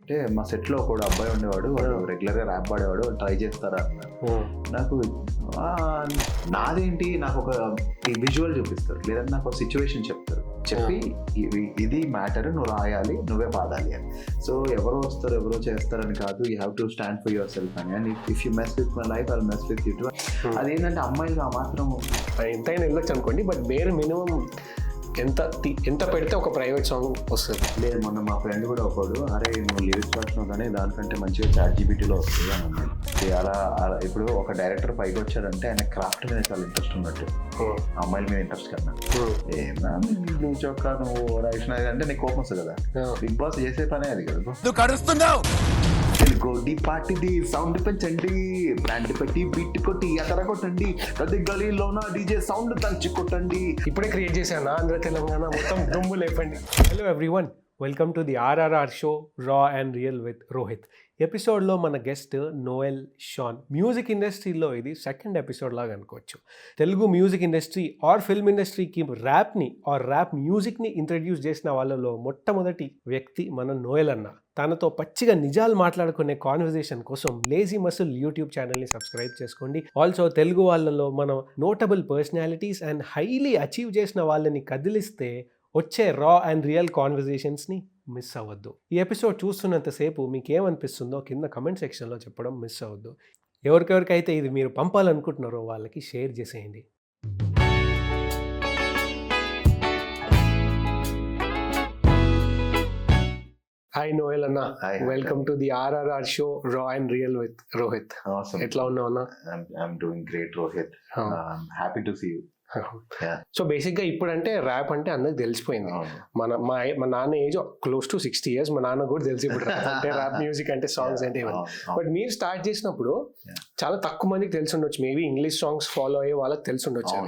అంటే మా సెట్లో ఒక అబ్బాయి ఉండేవాడు, వాడు రెగ్యులర్గా ర్యాప్ పాడేవాడు, ట్రై చేస్తారా అన్నారు. నాకు నాదేంటి, నాకు ఒక విజువల్ చూపిస్తారు, లేదంటే నాకు ఒక సిచ్యువేషన్ చెప్తారు, చెప్పి ఇది మ్యాటర్, నువ్వు రాయాలి, నువ్వే పాడాలి అని. సో ఎవరో వస్తారు ఎవరో చేస్తారని కాదు, you have to stand for yourself అని. And if you mess with my life I mess with you too. అదేంటంటే అమ్మాయిలు ఆ మాత్రం ఎంతైనా వెళ్ళొచ్చు అనుకోండి, బట్ బేర్ మినిమం ఎంత పెడితే ఒక ప్రైవేట్ సాంగ్ వస్తుంది. లేదు, మొన్న మా ఫ్రెండ్ కూడా ఒకడు, అరే నువ్వు లిరిక్స్ రాసినావు కానీ దానికంటే మంచిగా ChatGPTలో వస్తుంది అని అన్నాడు. అలా ఇప్పుడు ఒక డైరెక్టర్ పైకి వచ్చాడంటే ఆయన క్రాఫ్ట్ మీద చాలా ఇంట్రెస్ట్ ఉన్నట్టు, అమ్మాయిల మీద ఇంట్రెస్ట్ కన్నా. ఏమన్నా నువ్వు చొక్క నువ్వు రాసిన అంటే నీకు కోపం వస్తుంది కదా. బిగ్ బాస్ చేసే పనే అది కదా. గోడి పాటిది సౌండ్ పెంచండి, బ్రాండ్ పెట్టి బీట్ కొట్టి అతర కొట్టండి, ప్రతి గలీలోన డీజే సౌండ్ తంచి కొట్టండి. ఇప్పుడే క్రియేట్ చేశాను ఆంధ్ర తెలంగాణ మొత్తం దుమ్ము లేపండి. Hello everyone, welcome to the RRR show raw and real with Rohit. ఎపిసోడ్లో మన గెస్ట్ నోయల్ షాన్. మ్యూజిక్ ఇండస్ట్రీలో ఇది సెకండ్ ఎపిసోడ్ లాగా అనుకోవచ్చు. Telugu music industry or film ఇండస్ట్రీకి ర్యాప్ని ఆర్ ర్యాప్ మ్యూజిక్ని ఇంట్రడ్యూస్ చేసిన వాళ్ళలో మొట్టమొదటి వ్యక్తి మన నోయల్ అన్న. తనతో పచ్చిగా నిజాలు మాట్లాడుకునే కాన్వర్జేషన్ కోసం లేజీ మసిల్ యూట్యూబ్ ఛానల్ని సబ్స్క్రైబ్ చేసుకోండి. ఆల్సో తెలుగు వాళ్ళలో మనం notable personalities and highly achieve చేసిన వాళ్ళని కదిలిస్తే వచ్చే రా అండ్ రియల్ కాన్వర్జేషన్స్ని మిస్ అవ్వద్దు. ఈ ఎపిసోడ్ చూస్తున్నంతసేపు మీకు ఏమనిపిస్తుందో కింద కమెంట్ సెక్షన్లో చెప్పడం మిస్ అవ్వద్దు. ఎవరికెవరికైతే ఇది మీరు పంపాలనుకుంటున్నారో వాళ్ళకి షేర్ చేసేయండి. హాయ్ నోయల్ అన్న, welcome to the RRR show raw and real with Rohit. ఎట్లా ఉన్నావు అన్న? I'm doing great Rohit, happy to see you. So బేసిక్గా ఇప్పుడంటే ర్యాప్ అంటే అందరికి తెలిసిపోయింది. మా నాన్న ఏజ్ క్లోజ్ టు 60 years, మా నాన్న కూడా తెలిసి ఇప్పుడు అంటే ర్యాప్ మ్యూజిక్ అంటే సాంగ్స్ అంటే ఇవన్నీ. బట్ మీరు స్టార్ట్ చేసినప్పుడు చాలా తక్కువ మందికి తెలిసి ఉండొచ్చు, మేబీ ఇంగ్లీష్ సాంగ్స్ ఫాలో అయ్యే వాళ్ళకి తెలిసి ఉండొచ్చు.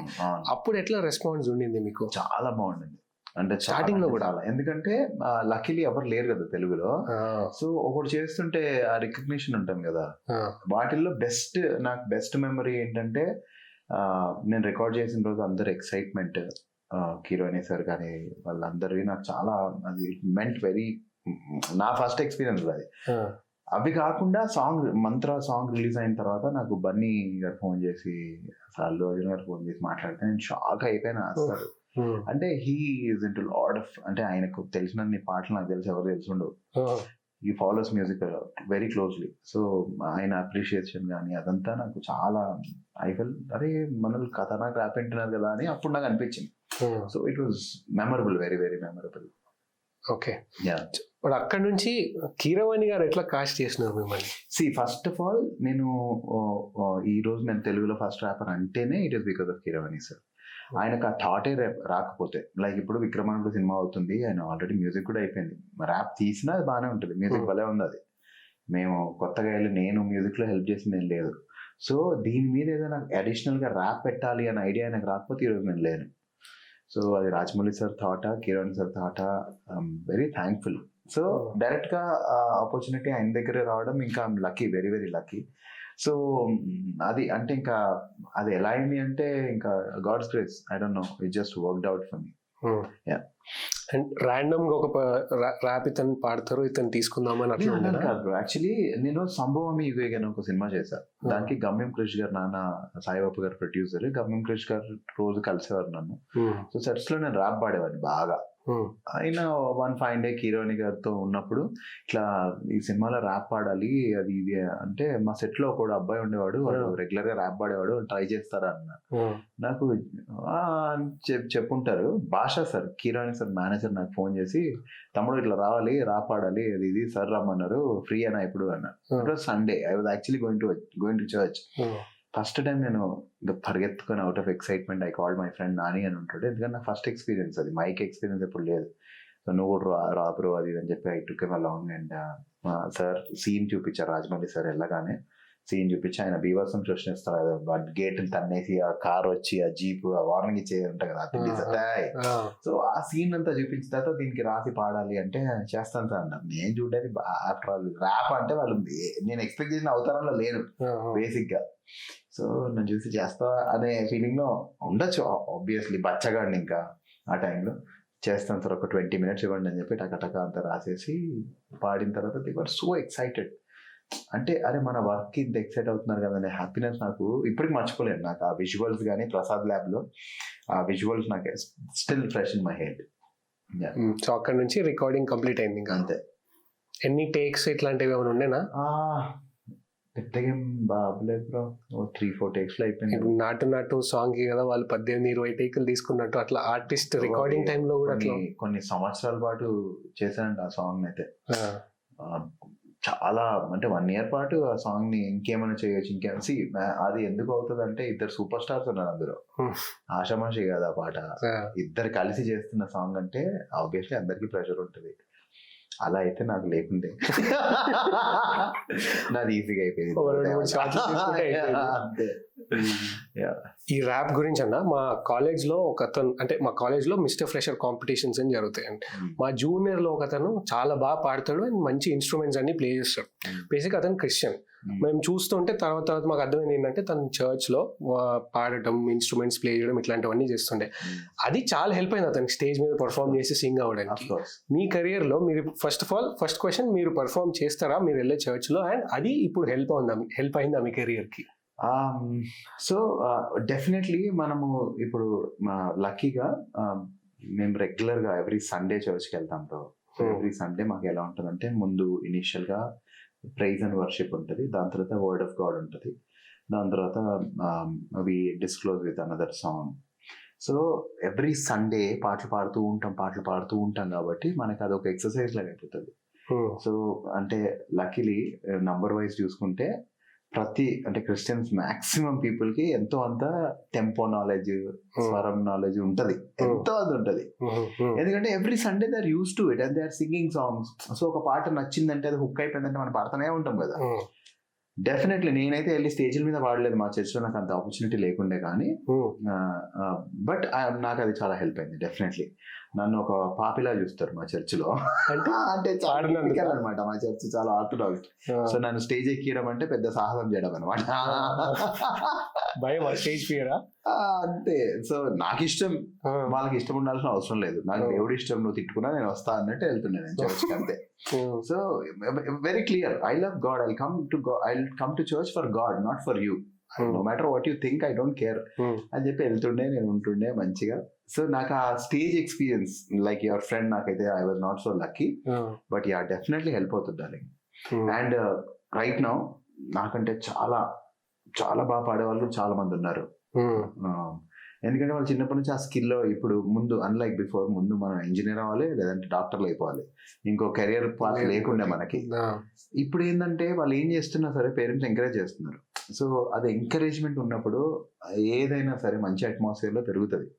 అప్పుడు ఎట్లా రెస్పాన్స్ ఉండింది మీకు? చాలా బాగుండింది, అంటే స్టార్టింగ్ లో కూడా. ఎందుకంటే లక్కీలీ ఎవరు లేరు కదా తెలుగులో. సో ఒకటి చేస్తుంటే ఆ రికగ్నిషన్ ఉంటుంది కదా. వాటిల్లో నాకు బెస్ట్ మెమరీ ఏంటంటే, నేను రికార్డ్ చేసిన రోజు అందరు ఎక్సైట్మెంట్, కీరోని సార్ కానీ వాళ్ళందరివి నాకు చాలా, అది మెంట్ వెరీ, నా ఫస్ట్ ఎక్స్పీరియన్స్ అది. అవి కాకుండా మంత్ర సాంగ్ రిలీజ్ అయిన తర్వాత నాకు బన్నీ గారు ఫోన్ చేసి, అల్లు అర్జున్ గారు ఫోన్ చేసి మాట్లాడితే నేను షాక్ అయిపోయినా అసలు. అంటే he is into lot of, అంటే ఆయనకు తెలిసినన్ని పాటలు నాకు తెలిసి ఎవరు తెలిసి ఉండవు. ఈ follows music very closely. So ఆయన అప్రిషియేషన్ కానీ అదంతా నాకు చాలా, ఐ ఫెల్ అరే మనల్ని ఖతర్నాక్ ర్యాప్ వింటున్నారు కదా అని అప్పుడు నాకు అనిపించింది. So it was memorable, very very memorable. Okay, ఇప్పుడు అక్కడ నుంచి కీరవాణి గారు ఎట్లా కాస్ట్ చేసినారు మిమ్మల్ని? ఫస్ట్ ఆఫ్ ఆల్ నేను ఈ రోజు నేను తెలుగులో ఫస్ట్ ర్యాపర్ అంటేనే it is because of Keeravani sir. ఆయనకు ఆ థాటే రాకపోతే, లైక్ ఇప్పుడు విక్రమార్కుడు సినిమా అవుతుంది, ఆయన ఆల్రెడీ మ్యూజిక్ కూడా అయిపోయింది, ర్యాప్ తీసినా అది బాగానే ఉంటుంది, మ్యూజిక్ భలే ఉంది. అది మేము కొత్తగా వెళ్ళి నేను మ్యూజిక్లో హెల్ప్ చేసింది ఏం లేదు. సో దీని మీద ఏదైనా అడిషనల్గా ర్యాప్ పెట్టాలి అనే ఐడియా ఆయనకు రాకపోతే ఈరోజు నేను లేను. సో అది రాజమౌళి సార్ థాటా, కిరణ్ సార్ థాటా, వెరీ థ్యాంక్ఫుల్. సో డైరెక్ట్గా ఆపర్చునిటీ ఆయన దగ్గరే రావడం ఇంకా lucky, very very lucky. So అది అంటే ఇంకా అది ఎలా అయింది అంటే ఇంకా God's grace, I don't know, it just worked out for me. And random గా ఒక ర్యాప్ ఇతను పాడతారు, ఇతను తీసుకుందామని అట్లా కాదు. యాక్చువల్లీ నేను సంభవమి యుగే అని ఒక సినిమా చేశాను. దానికి గమ్యం క్రిష్ గారు, నాన్న సాయిబాబు గారు ప్రొడ్యూసర్, గమ్యం క్రిష్ గారు రోజు కలిసేవారు నన్ను. సో సెట్స్ లో నేను ర్యాప్ పాడేవాడిని బాగా. ఆయన వన్ ఫైన్ డే కీరోని గారితో ఉన్నప్పుడు ఇట్లా ఈ సినిమాలో ర్యాప్ పాడాలి అది ఇది అంటే, మా సెట్ లో ఒక అబ్బాయి ఉండేవాడు, వాడు రెగ్యులర్ గా ర్యాప్ పాడేవాడు, ట్రై చేస్తారా అన్న. నాకు చెప్పుంటారు భాష సార్, కీరోని సార్ మేనేజర్ నాకు ఫోన్ చేసి, తమ్ముడు ఇట్లా రావాలి, ర్యాప్ పాడాలి, అది ఇది సార్ రమ్మన్నారు, ఫ్రీ అయినా ఇప్పుడు అన్నారు. It was Sunday, I was actually going to church. First time నేను ఇంకా పరిగెత్తుకొని out of excitement I called my friend Nani అని ఉంటాడు, ఎందుకంటే నా ఫస్ట్ ఎక్స్పీరియన్స్ అది, మైక్ ఎక్స్పీరియన్స్ ఎప్పుడు లేదు. సో నువ్వు కూడా రాబ్రో అది అని చెప్పి I took him along. And sir scene చూపించారు, రాజమౌళి సార్ వెళ్ళగానే సీన్ చూపించి ఆయన బీభత్సం సృష్టిస్తారు, గేట్ తన్నేసి ఆ కార్ వచ్చి ఆ జీప్ ఆ వార్నింగ్ ఇచ్చేది ఉంటాయి కదా. సో ఆ సీన్ అంతా చూపించిన తర్వాత దీనికి రాసి పాడాలి అంటే చేస్తాను సార్ అన్నారు. నేను చూడడానికి ఆఫ్టర్ ఆల్ ర్యాప్ అంటే వాళ్ళు నేను ఎక్స్పెక్ట్ చేసిన అవతారంలో లేను బేసిక్ గా. సో నన్ను చూసి చేస్తా అనే ఫీలింగ్ లో ఉండొచ్చు ఆబ్వియస్లీ, బచ్చగాడిని ఇంకా ఆ టైంలో. చేస్తాను సార్, ఒక 20 minutes ఇవ్వండి అని చెప్పి టక అంతా రాసేసి పాడిన తర్వాత దే వర్ సో ఎక్సైటెడ్. అంటే అరే మన వర్క్ ఇంత ఎక్సైట్ అవుతున్నారు కదా అనే హ్యాపీనెస్ నాకు ఇప్పటికి మర్చిపోలేను. నాకు ఆ విజువల్స్ కానీ ప్రసాద్ ల్యాబ్లో ఆ విజువల్స్ నాకు still fresh in my head. So అక్కడ నుంచి రికార్డింగ్ కంప్లీట్ అయింది ఇంకా అంతే. ఎన్ని టేక్స్ ఇట్లాంటివి ఏమైనా ఉండేనా? పెద్దగా ఏం బాబులేదు బ్రో, 3-4 takes లో అయిపోయింది. ఇప్పుడు నాటు సాంగ్ కి కదా వాళ్ళు 18-20 టేకులు తీసుకున్నట్టు అట్లా ఆర్టిస్ట్ రికార్డింగ్ టైంలో కూడా అట్లా కొన్ని సంవత్సరాల పాటు చేశానండి ఆ సాంగ్ అయితే. చాలా అంటే 1 year పాటు ఆ సాంగ్ ని ఇంకేమైనా చేయొచ్చు, అది ఎందుకు అవుతుంది అంటే ఇద్దరు సూపర్ స్టార్స్ ఉన్నారు అందులో. ఆషామాషి కాదు ఆ పాట, ఇద్దరు కలిసి చేస్తున్న సాంగ్ అంటే ఆబ్వియస్లీ అందరికి ప్రెషర్ ఉంటుంది. అలా అయితే నాకు లేకుండే నాది ఈజీగా అయిపోయింది. ఈ ర్యాప్ గురించి అన్న, మా కాలేజ్లో ఒక అతను, అంటే మా కాలేజ్లో మిస్టర్ ఫ్రెషర్ కాంపిటీషన్స్ అని జరుగుతాయి. అంటే మా జూనియర్లో ఒక అతను చాలా బాగా పాడతాడు అండ్ మంచి ఇన్స్ట్రుమెంట్స్ అన్ని ప్లే చేస్తాడు. బేసిక్ అతను క్రిస్టియన్. మేము చూస్తుంటే తర్వాత మాకు అర్థమైంది ఏంటంటే తను చర్చ్లో పాడటం, ఇన్స్ట్రుమెంట్స్ ప్లే చేయడం ఇట్లాంటివన్నీ చేస్తుండే. అది చాలా హెల్ప్ అయింది అతనికి స్టేజ్ మీద పర్ఫామ్ చేసి సింగ్ అవ్వడానికి. మీ కెరియర్లో మీరు ఫస్ట్ క్వశ్చన్, మీరు పర్ఫామ్ చేస్తారా మీరు వెళ్ళే చర్చ్లో? అండ్ అది ఇప్పుడు హెల్ప్ అయిందా మీ కెరియర్కి? సో డెఫినెట్లీ మనము ఇప్పుడు లక్కీగా మేము రెగ్యులర్గా ఎవ్రీ సండే చర్చ్కి వెళ్తాం బ్రో. ఎవ్రీ సండే మాకు ఎలా ఉంటుందంటే ముందు ఇనీషియల్గా ప్రైజ్ అండ్ వర్షిప్ ఉంటుంది, దాని తర్వాత వర్డ్ ఆఫ్ గాడ్ ఉంటుంది, దాని తర్వాత we disclose with another song. So every Sunday పాటలు పాడుతూ ఉంటాం కాబట్టి మనకి అదొక ఎక్సర్సైజ్ లాగా అయిపోతుంది. సో అంటే లక్కీలీ నంబర్ వైజ్ చూసుకుంటే అంటే క్రిస్టియన్స్ మాక్సిమం పీపుల్ కి ఎంతో అంత టెంపో నాలెడ్జ్, స్వరం నాలెడ్జ్ ఉంటది, ఎంతో అది ఉంటది. ఎందుకంటే every Sunday they are used to it and they are singing songs. So ఒక పాట నచ్చిందంటే, అది హుక్ అయిపోయిందంటే మనం పాడుతూనే ఉంటాం కదా. డెఫినెట్లీ నేనైతే వెళ్ళి స్టేజ్ల మీద పాడలేదు మా చర్చ్లో, నాకు అంత ఆపర్చునిటీ లేకుండే. కానీ బట్ నాకు అది చాలా హెల్ప్ అయింది. డెఫినెట్లీ నన్ను ఒక పాపిలా చూస్తారు మా చర్చ్లో. అంటే అనమాట, మా చర్చ్ చాలా ఆర్థడాక్స్. సో నన్ను స్టేజ్ ఎక్కియడం అంటే పెద్ద సాహసం చేయడం అనమాట. భయం, స్టేజ్ ఫియరా? అంతే. సో నాకు ఇష్టం, వాళ్ళకి ఇష్టం ఉండాల్సిన అవసరం లేదు. నాకు దేవుడి ఇష్టం, నువ్వు తిట్టుకున్నా నేను వస్తా అన్నట్టు వెళ్తున్నాను నేను చర్చ్కి, అంతే. So very clear, I love God, I come to church for God, not for you. No matter what you think, I don't care అని చెప్పి వెళ్తుండే, నేను ఉంటుండే మంచిగా. సో నాకు ఆ stage experience like your friend, నాకైతే I was not so lucky, but ya definitely help అవుతుంది డార్లింగ్. అండ్ రైట్ నౌ నాకంటే చాలా చాలా బాగా పాడేవాళ్ళు చాలా మంది ఉన్నారు. ఎందుకంటే వాళ్ళు చిన్నప్పటి నుంచి ఆ స్కిల్లో, ఇప్పుడు ముందు అన్లైక్ బిఫోర్, ముందు మనం ఇంజనీర్ అవ్వాలి లేదంటే డాక్టర్లు అయిపోవాలి, ఇంకో కెరియర్ పాత్ లేకుండా మనకి. ఇప్పుడు ఏంటంటే వాళ్ళు ఏం చేస్తున్నా సరే పేరెంట్స్ ఎంకరేజ్ చేస్తున్నారు. సో అది ఎంకరేజ్మెంట్ ఉన్నప్పుడు ఏదైనా సరే మంచి అట్మాస్ఫియర్ లో పెరుగుతుంది.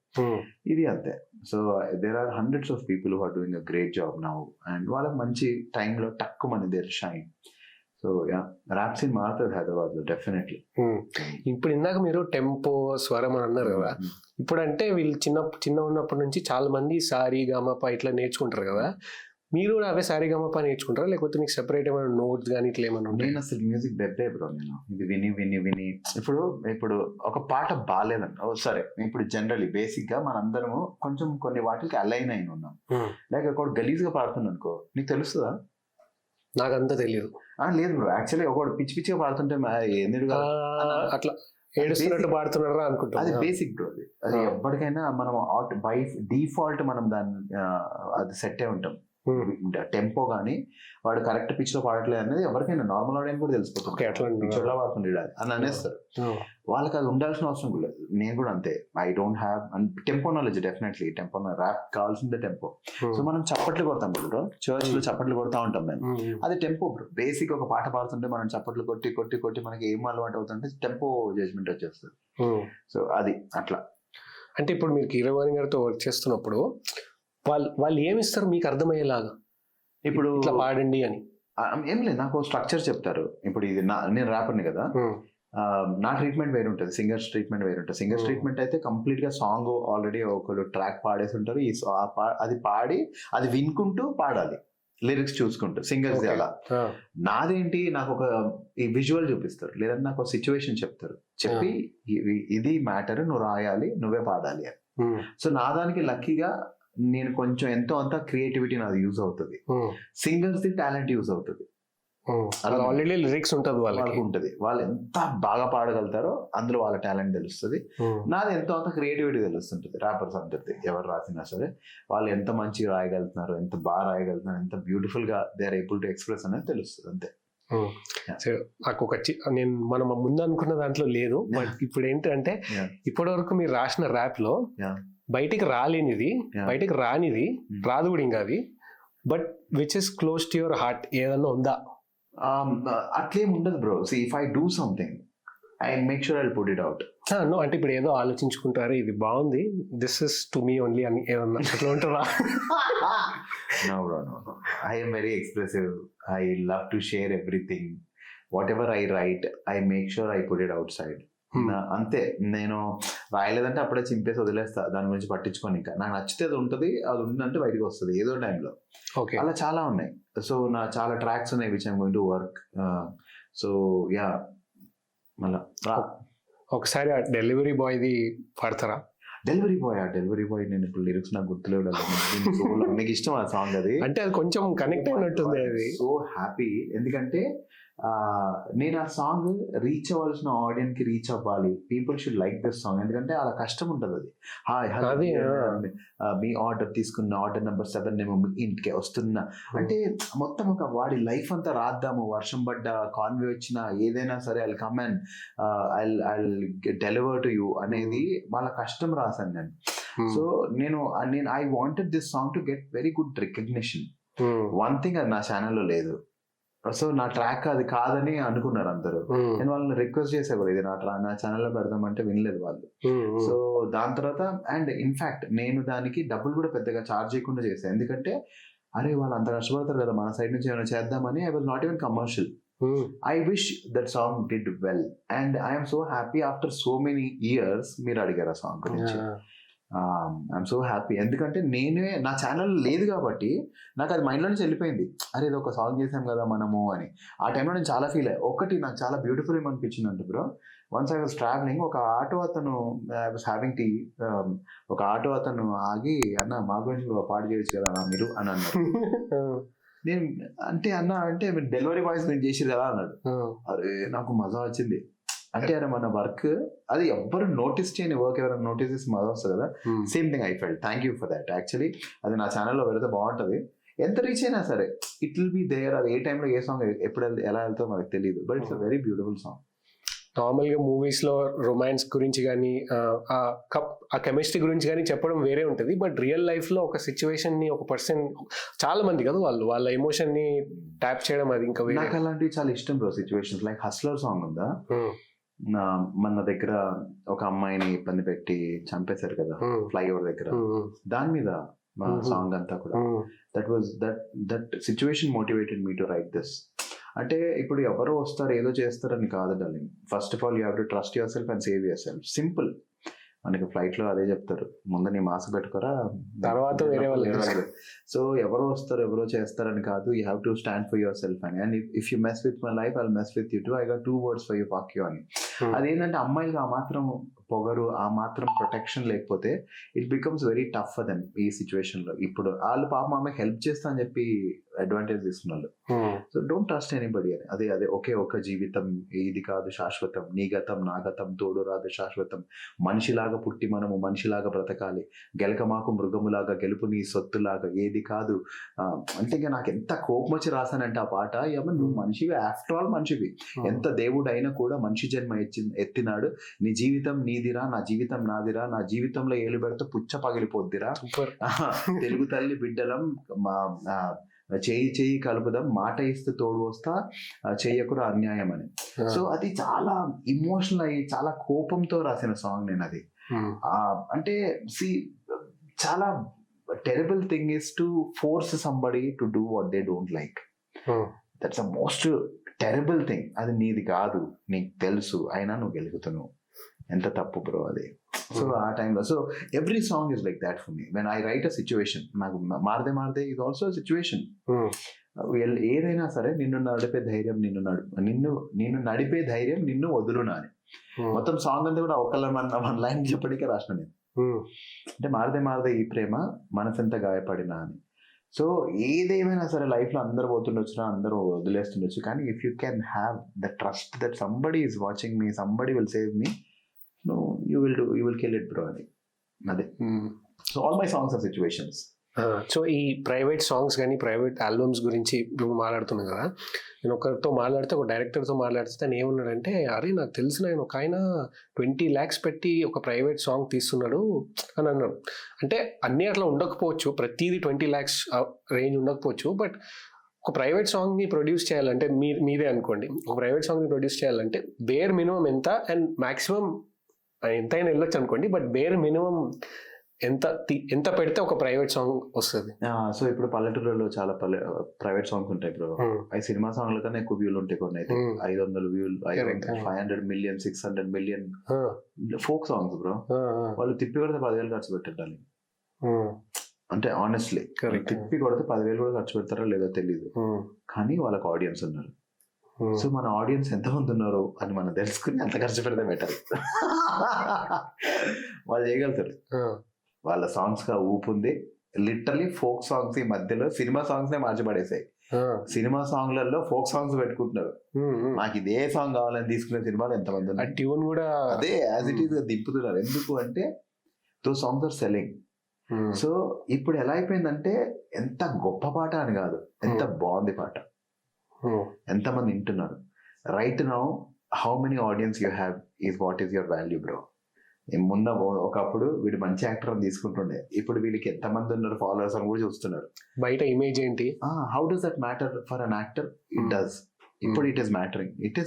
ఇది అంతే. So there are hundreds of people who are doing a great job now and వాళ్ళకి మంచి టైంలో టక్కు మన their shine. So yeah, rap scene మారుతుంది హైదరాబాద్ లో డెఫినెట్లీ. ఇప్పుడు ఇందాక మీరు టెంపో, స్వరం అని అన్నారు కదా. ఇప్పుడు అంటే వీళ్ళు చిన్న ఉన్నప్పటి నుంచి చాలా మంది సారీ గమప ఇట్లా నేర్చుకుంటారు కదా. మీరు కూడా అవే సారీ గమప నేర్చుకుంటారా, లేకపోతే మీకు సెపరేట్ ఏమైనా నోట్స్ కానీ ఇట్లా ఏమైనా? నేను అసలు మ్యూజిక్ బెబ్బే బ్రో. నేను ఇది విని ఇప్పుడు ఒక పాట బాగాలేదంట, సరే ఇప్పుడు జనరలీ బేసిక్ గా మనందరము కొంచెం కొన్ని వాటికి అలైన్ అయిన ఉన్నాం. లైక్ ఒక గలీజ్ గా పాడుతున్నా అనుకో, నీకు తెలుస్తుందా? నాకంతా తెలియదు. లేదు బ్రో, యాక్చువల్లీ ఒకటి పిచ్చిగా పాడుతుంటే అట్లా ఏడుస్తున్నట్టు పాడుతున్నారా అనుకుంటా. అది బేసిక్ బ్రో. అది ఎప్పటికైనా మనం బై డిఫాల్ట్ మనం దాన్ని అది సెట్ అయి ఉంటాం. టెంపో కానీ వాడు కరెక్ట్ పిచ్ లో పాడట్లేదు అనేది ఎవరికైనా నార్మల్ ఆడియన్స్ కూడా తెలిసిపోతుంది. పిచ్చోడ్లా పాడుతుండే అని అనేస్తారు. వాళ్ళకి అది ఉండాల్సిన అవసరం కూడా లేదు. నేను కూడా అంతే. I don't have tempo knowledge. Definitely tempo rap కావాల్సిందే టెంపో. సో మనం చప్పట్లు కొడతాం బ్రో, చర్చ్ లో చప్పట్లు కొడతా ఉంటాం మేము. అది టెంపో బ్రో. బేసిక్ ఒక పాట పాడుతుంటే మనం చప్పట్లు కొట్టి మనకి ఏం అలవాటు అవుతుంటే టెంపో జడ్జ్మెంట్ వచ్చేస్తుంది. సో అది అట్లా. అంటే ఇప్పుడు మీరు కీరవాణి గారితో వర్క్ చేస్తున్నప్పుడు వాళ్ళు ఏమిస్తారు మీకు అర్థమయ్యేలాగా, ఇప్పుడు ఇట్లా పాడండి అని? ఏం లేదు, నాకు స్ట్రక్చర్ చెప్తారు. ఇప్పుడు ఇది నేను ర్యాపర్ని కదా, నా ట్రీట్మెంట్ వేరు ఉంటుంది, సింగర్స్ ట్రీట్మెంట్ వేరు ఉంటుంది. సింగర్స్ ట్రీట్మెంట్ అయితే కంప్లీట్ గా సాంగ్ ఆల్రెడీ ఒకళ్ళు ట్రాక్ పాడేసి ఉంటారు, అది పాడి అది వినుకుంటూ పాడాలి, లిరిక్స్ చూసుకుంటూ సింగర్స్. అలా నాదేంటి, నాకు ఒక ఈ విజువల్ చూపిస్తారు, లేదంటే నాకు ఒక సిచ్యువేషన్ చెప్తారు, చెప్పి ఇది మ్యాటర్, నువ్వు రాయాలి, నువ్వే పాడాలి అని. సో నా దానికి లక్కీగా నేను కొంచెం ఎంతో అంత క్రియేటివిటీ నాది యూజ్ అవుతుంది, సింగర్స్ ది టాలెంట్ యూజ్ అవుతుంది. ఆల్రెడీ లిరిక్స్ ఉంటుంది వాళ్ళకి ఉంటుంది, వాళ్ళు ఎంత బాగా పాడగలుగుతారో అందులో వాళ్ళ టాలెంట్ తెలుస్తుంది. నాది ఎంతో అంత క్రియేటివిటీ తెలుస్తుంటుంది. ర్యాపర్స్ అందరిది ఎవరు రాసినా సరే వాళ్ళు ఎంత మంచిగా రాయగలుగుతున్నారు, ఎంత బాగా రాయగలుగుతున్నారు, ఎంత బ్యూటిఫుల్ గా they are able to express అనేది తెలుస్తుంది అంతే. నాకు ఒక నేను మనం ముందు అనుకున్న దాంట్లో లేదు, బట్ ఇప్పుడు ఏంటంటే ఇప్పటి వరకు మీరు రాసిన ర్యాప్ లో బయటికి రాలేనిది, బయటికి రానిది, రాదు కూడా ఇంకా అది, but which is close to your heart ఏదన్నా ఉందా? అట్లేం ఉండదు bro. See if I do something I make sure I put it out. No అంటే ఇప్పుడు ఏదో ఆలోచించుకుంటారు ఇది బాగుంది, this is to me only అని ఏదన్నా అట్లా ఉంటుందా? No bro, no. I am very expressive. I love to share everything. Whatever I write, I make sure I put it outside. అంతే. నేను రాయలేదంటే అప్పుడే చింపేసి వదిలేస్తా, దాని గురించి పట్టించుకొని. ఇంకా నాకు నచ్చితే అది ఉంటుంది, అది ఉందంటే బయటకు వస్తుంది ఏదో టైంలో. అలా చాలా ఉన్నాయి. సో నా చాలా ట్రాక్స్ ఉన్నాయి which I'm going to work. So yeah, మళ్ళా ఒకసారి ఆ డెలివరీ బాయ్ది పాడతారా? డెలివరీ బాయ్ నేను ఇప్పుడు లిరిక్స్ నాకు గుర్తులేడు. మీకు ఇష్టం ఆ సాంగ్? అది అంటే అది కొంచెం కనెక్ట్ అయినట్టుంది. అది సో హ్యాపీ, ఎందుకంటే నేను ఆ సాంగ్ రీచ్ అవ్వాల్సిన ఆడియన్స్ కి రీచ్ అవ్వాలి. People should like this song, ఎందుకంటే అలా కష్టం ఉంటుంది. అది మీ ఆర్డర్ తీసుకున్న ఆర్డర్ నెంబర్ 7 నేను మీ ఇంటికి వస్తున్నా అంటే మొత్తం ఒక వాడి లైఫ్ అంతా రాద్దాము, వర్షం పడ్డా, కాన్వే వచ్చినా, ఏదైనా సరే I'll come and I'll deliver to you అనేది వాళ్ళ కష్టం రాశాను నేను. సో నేను I wanted this song to get very good recognition. One thing అది నా ఛానల్లో లేదు. సో నా ట్రాక్ అది కాదని అనుకున్నారు అందరూ. నేను వాళ్ళని రిక్వెస్ట్ చేసే కూడా ఇది నా ఛానల్లో పెడదామంటే వినలేదు వాళ్ళు. సో దాని తర్వాత అండ్ ఇన్ఫాక్ట్ నేను దానికి డబ్బులు కూడా పెద్దగా ఛార్జ్ చేయకుండా చేశాను, ఎందుకంటే అరే వాళ్ళు అంత కష్టపడతారు కదా, మన సైడ్ నుంచి ఏమైనా చేద్దామని. I was not even commercial. I wish that song did well and I'm so happy after so many years. మీరు అడిగారు ఆ సాంగ్ గురించి. ఐఎమ్ సో హ్యాపీ, ఎందుకంటే నేనే నా ఛానల్ లేదు కాబట్టి నాకు అది మైండ్లో నుంచి వెళ్ళిపోయింది. అరే ఇది ఒక సాంగ్ చేసాం కదా మనము అని. ఆ టైంలో నేను చాలా ఫీల్ అయ్యా. ఒకటి నాకు చాలా బ్యూటిఫుల్ ఏమనిపించింది అంటే bro, once I was travelling, ఒక ఆటో అతను, ఐ వాజ్ హ్యావింగ్ టీ, ఒక ఆటో అతను ఆగి, అన్న మా గురించి పాట చేయొచ్చు కదా అన్న మీరు అని అన్నారు. నేను అంటే అన్న అంటే మీరు డెలివరీ బాయ్స్ గురించి చేసారు కదా అన్నాడు. అరే నాకు మజా వచ్చింది. అంటే అరే మన వర్క్ అది ఎవ్వరు నోటీస్ చేయని వర్క్ ఎవరైనా నోటీస్ చేసి మజా వస్తుంది కదా. Same thing I felt. Thank you for that. Actually అది నా ఛానల్లో పెడితే బాగుంటుంది. ఎంత రీచ్ అయినా సరే ఇట్ విల్ బి దేర్. అది ఏ టైంలో ఏ సాంగ్ ఎప్పుడు ఎలా వెళ్తుందో మనకు తెలియదు, but it's a very beautiful song. నార్మల్గా మూవీస్లో రొమాన్స్ గురించి కానీ ఆ కెమిస్ట్రీ గురించి కానీ చెప్పడం వేరే ఉంటుంది, బట్ రియల్ లైఫ్లో ఒక సిచ్యువేషన్ని ఒక పర్సన్ చాలా మంది కదా వాళ్ళ ఎమోషన్ని ట్యాప్ చేయడం అది ఇంకా వేరే. నాకు అలాంటివి చాలా ఇష్టం bro. Situations like hustler song ఉందా, మన దగ్గర ఒక అమ్మాయిని ఇబ్బంది పెట్టి చంపేశారు కదా ఫ్లైఓవర్ దగ్గర, దాని మీద సాంగ్ అంతా కూడా. That situation motivated me to right this. అంటే ఇప్పుడు ఎవరో వస్తారు ఏదో చేస్తారని కాదు darling. First of all you have to trust your self and save your self. Simple. మనకి ఫ్లైట్ లో అదే చెప్తారు, ముందు నీ మాస్క్ పెట్టుకోరా, తర్వాత వేరే వాళ్ళు. సో ఎవరో వస్తారు ఎవరో చేస్తారని కాదు, you have to stand for yourself అని. And if you mess with my life I will mess with you too. I got 2 words for you, fuck you అని. అదేంటంటే అమ్మాయిలు ఆ మాత్రం పొగరు, ఆ మాత్రం ప్రొటెక్షన్ లేకపోతే it becomes very tough for them ఈ సిచ్యువేషన్ లో. ఇప్పుడు వాళ్ళు పాపం ఆమెకి హెల్ప్ చేస్తా అని చెప్పి అడ్వాంటేజ్ తీసుకున్నారు. సో డోంట్ ట్రస్ట్ ఎనీబడి అని. అదే ఒకే ఒక జీవితం, ఇది కాదు శాశ్వతం, నీ గతం నా గతం తోడు రాదు శాశ్వతం, మనిషిలాగా పుట్టి మనము మనిషిలాగా బ్రతకాలి, గెలకమాకు మృగములాగా గెలుపు నీ సొత్తులాగా, ఏది కాదు. అంటే ఇక నాకు ఎంత కోపం వచ్చి రాసానంటే ఆ పాట, ఏమన్నా నువ్వు మనిషివి, ఆఫ్టర్ ఆల్ మనిషివి, ఎంత దేవుడు అయినా కూడా మనిషి జన్మ ఎత్తినాడు, నీ జీవితం నీదిరా నా జీవితం నాదిరా, నా జీవితంలో ఏలు పెడితే పుచ్చ పగిలిపోద్దిరా, తెలుగు తల్లి బిడ్డలం చేయి కలుపుదాం, మాట ఇస్తే తోడు వస్తా, చెయ్యకురా అన్యాయం అని. సో అది చాలా ఇమోషనల్ అయ్యి చాలా కోపంతో రాసిన సాంగ్ నేను అది. అంటే చాలా terrible thing is to force somebody to do what they don't like. That's the most terrible thing. అది నీది కాదు, నీకు తెలుసు, అయినా నువ్వు గెలుగుతున్నావు. ఎంత తప్పు బ్రో అది. సో ఆ టైంలో so every song is like that for me. When I right a situation, నాకు మారదే ఇది ఆల్సో సిచ్యువేషన్. ఏదైనా సరే నిన్ను నడిపే ధైర్యం నిన్ను నడిపే ధైర్యం నిన్ను వదులునా అని. మొత్తం సాంగ్ అంతా కూడా ఒకళ్ళ 1 లైన్ చెప్పడానికే రాసిన నేను. అంటే మారదే ఈ ప్రేమ మనసెంత గాయపడినా అని. సో ఏదేమైనా సరే లైఫ్లో అందరూ పోతుండొచ్చునా, అందరూ వదిలేస్తుండొచ్చు, కానీ if you can have the trust that somebody is watching me, somebody will save me, no you will kill it bro అని. అదే. So all my songs are situations. So ఈ ప్రైవేట్ సాంగ్స్ కానీ ప్రైవేట్ ఆల్బమ్స్ గురించి ఇప్పుడు మాట్లాడుతున్నాం కదా, నేను ఒకరితో మాట్లాడితే, ఒక డైరెక్టర్తో మాట్లాడితే తను ఏమన్నాడంటే, అరే నాకు తెలిసిన ఆయన ఒక ఆయన 20 lakhs పెట్టి ఒక ప్రైవేట్ సాంగ్ తీస్తున్నాడు అని అన్నాడు. అంటే అన్నీ అట్లా ఉండకపోవచ్చు, ప్రతిదీ 20 lakhs రేంజ్ ఉండకపోవచ్చు, బట్ ఒక ప్రైవేట్ సాంగ్ని ప్రొడ్యూస్ చేయాలంటే మీరే అనుకోండి, ఒక ప్రైవేట్ సాంగ్ని ప్రొడ్యూస్ చేయాలంటే బేర్ మినిమం ఎంత అండ్ మ్యాక్సిమం ఎంతైనా వెళ్ళొచ్చు అనుకోండి, బట్ బేర్ మినిమం ఎంత పెడితే ఒక ప్రైవేట్ సాంగ్ వస్తుంది? సో ఇప్పుడు పల్లెటూరులో చాలా ప్రైవేట్ సాంగ్స్ ఉంటాయి బ్రో. అవి సినిమా సాంగ్ల కన్నా ఎక్కువ వ్యూలు ఉంటాయి. కొన్ని అయితే 500 వ్యూలు, 500 million, 600 million folk songs bro. వాళ్ళు తిప్పి కొడితే 10,000 ఖర్చు పెట్టాలి. అంటే ఆనెస్ట్లీ తిప్పి కొడితే 10,000 కూడా ఖర్చు పెడతారో లేదో తెలియదు, కానీ వాళ్ళకి ఆడియన్స్ ఉన్నారు. సో మన ఆడియన్స్ ఎంతమంది ఉన్నారు అని మనం తెలుసుకుని అంత ఖర్చు పెడితే బెటర్. వాళ్ళు చేయగలుగుతారు. వాళ్ళ సాంగ్స్ గా ఊపు ఉంది. లిటరలీ ఫోక్ సాంగ్స్ ఈ మధ్యలో సినిమా సాంగ్స్ నే మార్చిపడేసాయి. సినిమా సాంగ్లలో ఫోక్ సాంగ్స్ పెట్టుకుంటున్నారు. నాకు ఇదే సాంగ్ కావాలని తీసుకునే సినిమాలు ఎంతమంది ఉన్నారు. ట్యూన్ కూడా అదే యాజ్ ఇట్ ఈస్ దింపుతున్నారు. ఎందుకు అంటే దో సాంగ్స్ ఆర్ సెల్లింగ్. సో ఇప్పుడు ఎలా అయిపోయిందంటే ఎంత గొప్ప పాట అని కాదు, ఎంత బాగుంది పాట, ఎంతమంది వింటున్నారు. Right now how many audience you have is what is your value bro. ముందు ఒకప్పుడు వీడు మంచి యాక్టర్ అని తీసుకుంటుండే, ఇప్పుడు వీళ్ళకి ఎంతమంది ఉన్నారు ఫాలోవర్స్ అని కూడా చూస్తున్నారు. బయట ఇమేజ్ ఏంటి, how does that matter for an actor? It does. ఇప్పుడు it is mattering. It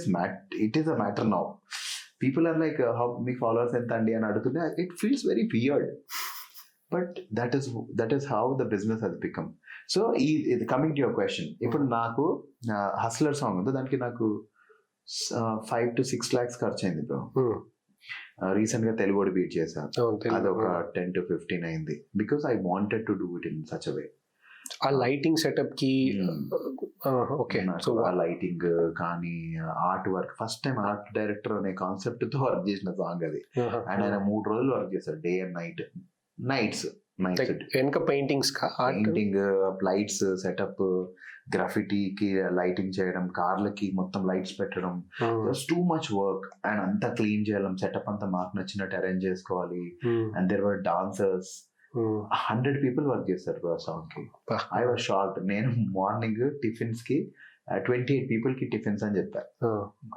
is a matter now. People are like, how me followers ఎంత అండి అని అడుగుతుంటే it feels very weird, but that is how the business has become. So ఇది coming to your question, ఇప్పుడు నాకు hustler song ఉంది, దానికి నాకు 5 to 6 lakhs ఖర్చు అయింది బ్రో. రీసెంట్ గా తెలుగు బీట్ చేశాను, అదొక 10 to 15 అయింది. Because I wanted to do it in such a way. ఆ లైటింగ్ సెటప్ కి ఓకే, సో ఆ లైటింగ్ కానీ art work, first time art director అనే కాన్సెప్ట్ తో వర్క్ చేసిన సాంగ్ అది. అండ్ ఆయన 3 రోజులు వర్క్ చేశారు, డే అండ్ నైట్స్. వెనక పెయింటింగ్స్, లైట్స్ సెటప్, గ్రాఫిటీకి లైటింగ్ చేయడం, కార్లకి మొత్తం లైట్స్ పెట్టడం, టూ మచ్ వర్క్. అండ్ అంతా క్లీన్ చేయాలి, సెటప్ అంతా మాకు నచ్చినట్టు అరేంజ్ చేసుకోవాలి. And there were dancers, 100 people work చేశారు ఆ సాంగ్ కి. I was shocked. నేను మార్నింగ్ టిఫిన్స్ కి 28 people కి టిఫిన్స్ అని చెప్పారు.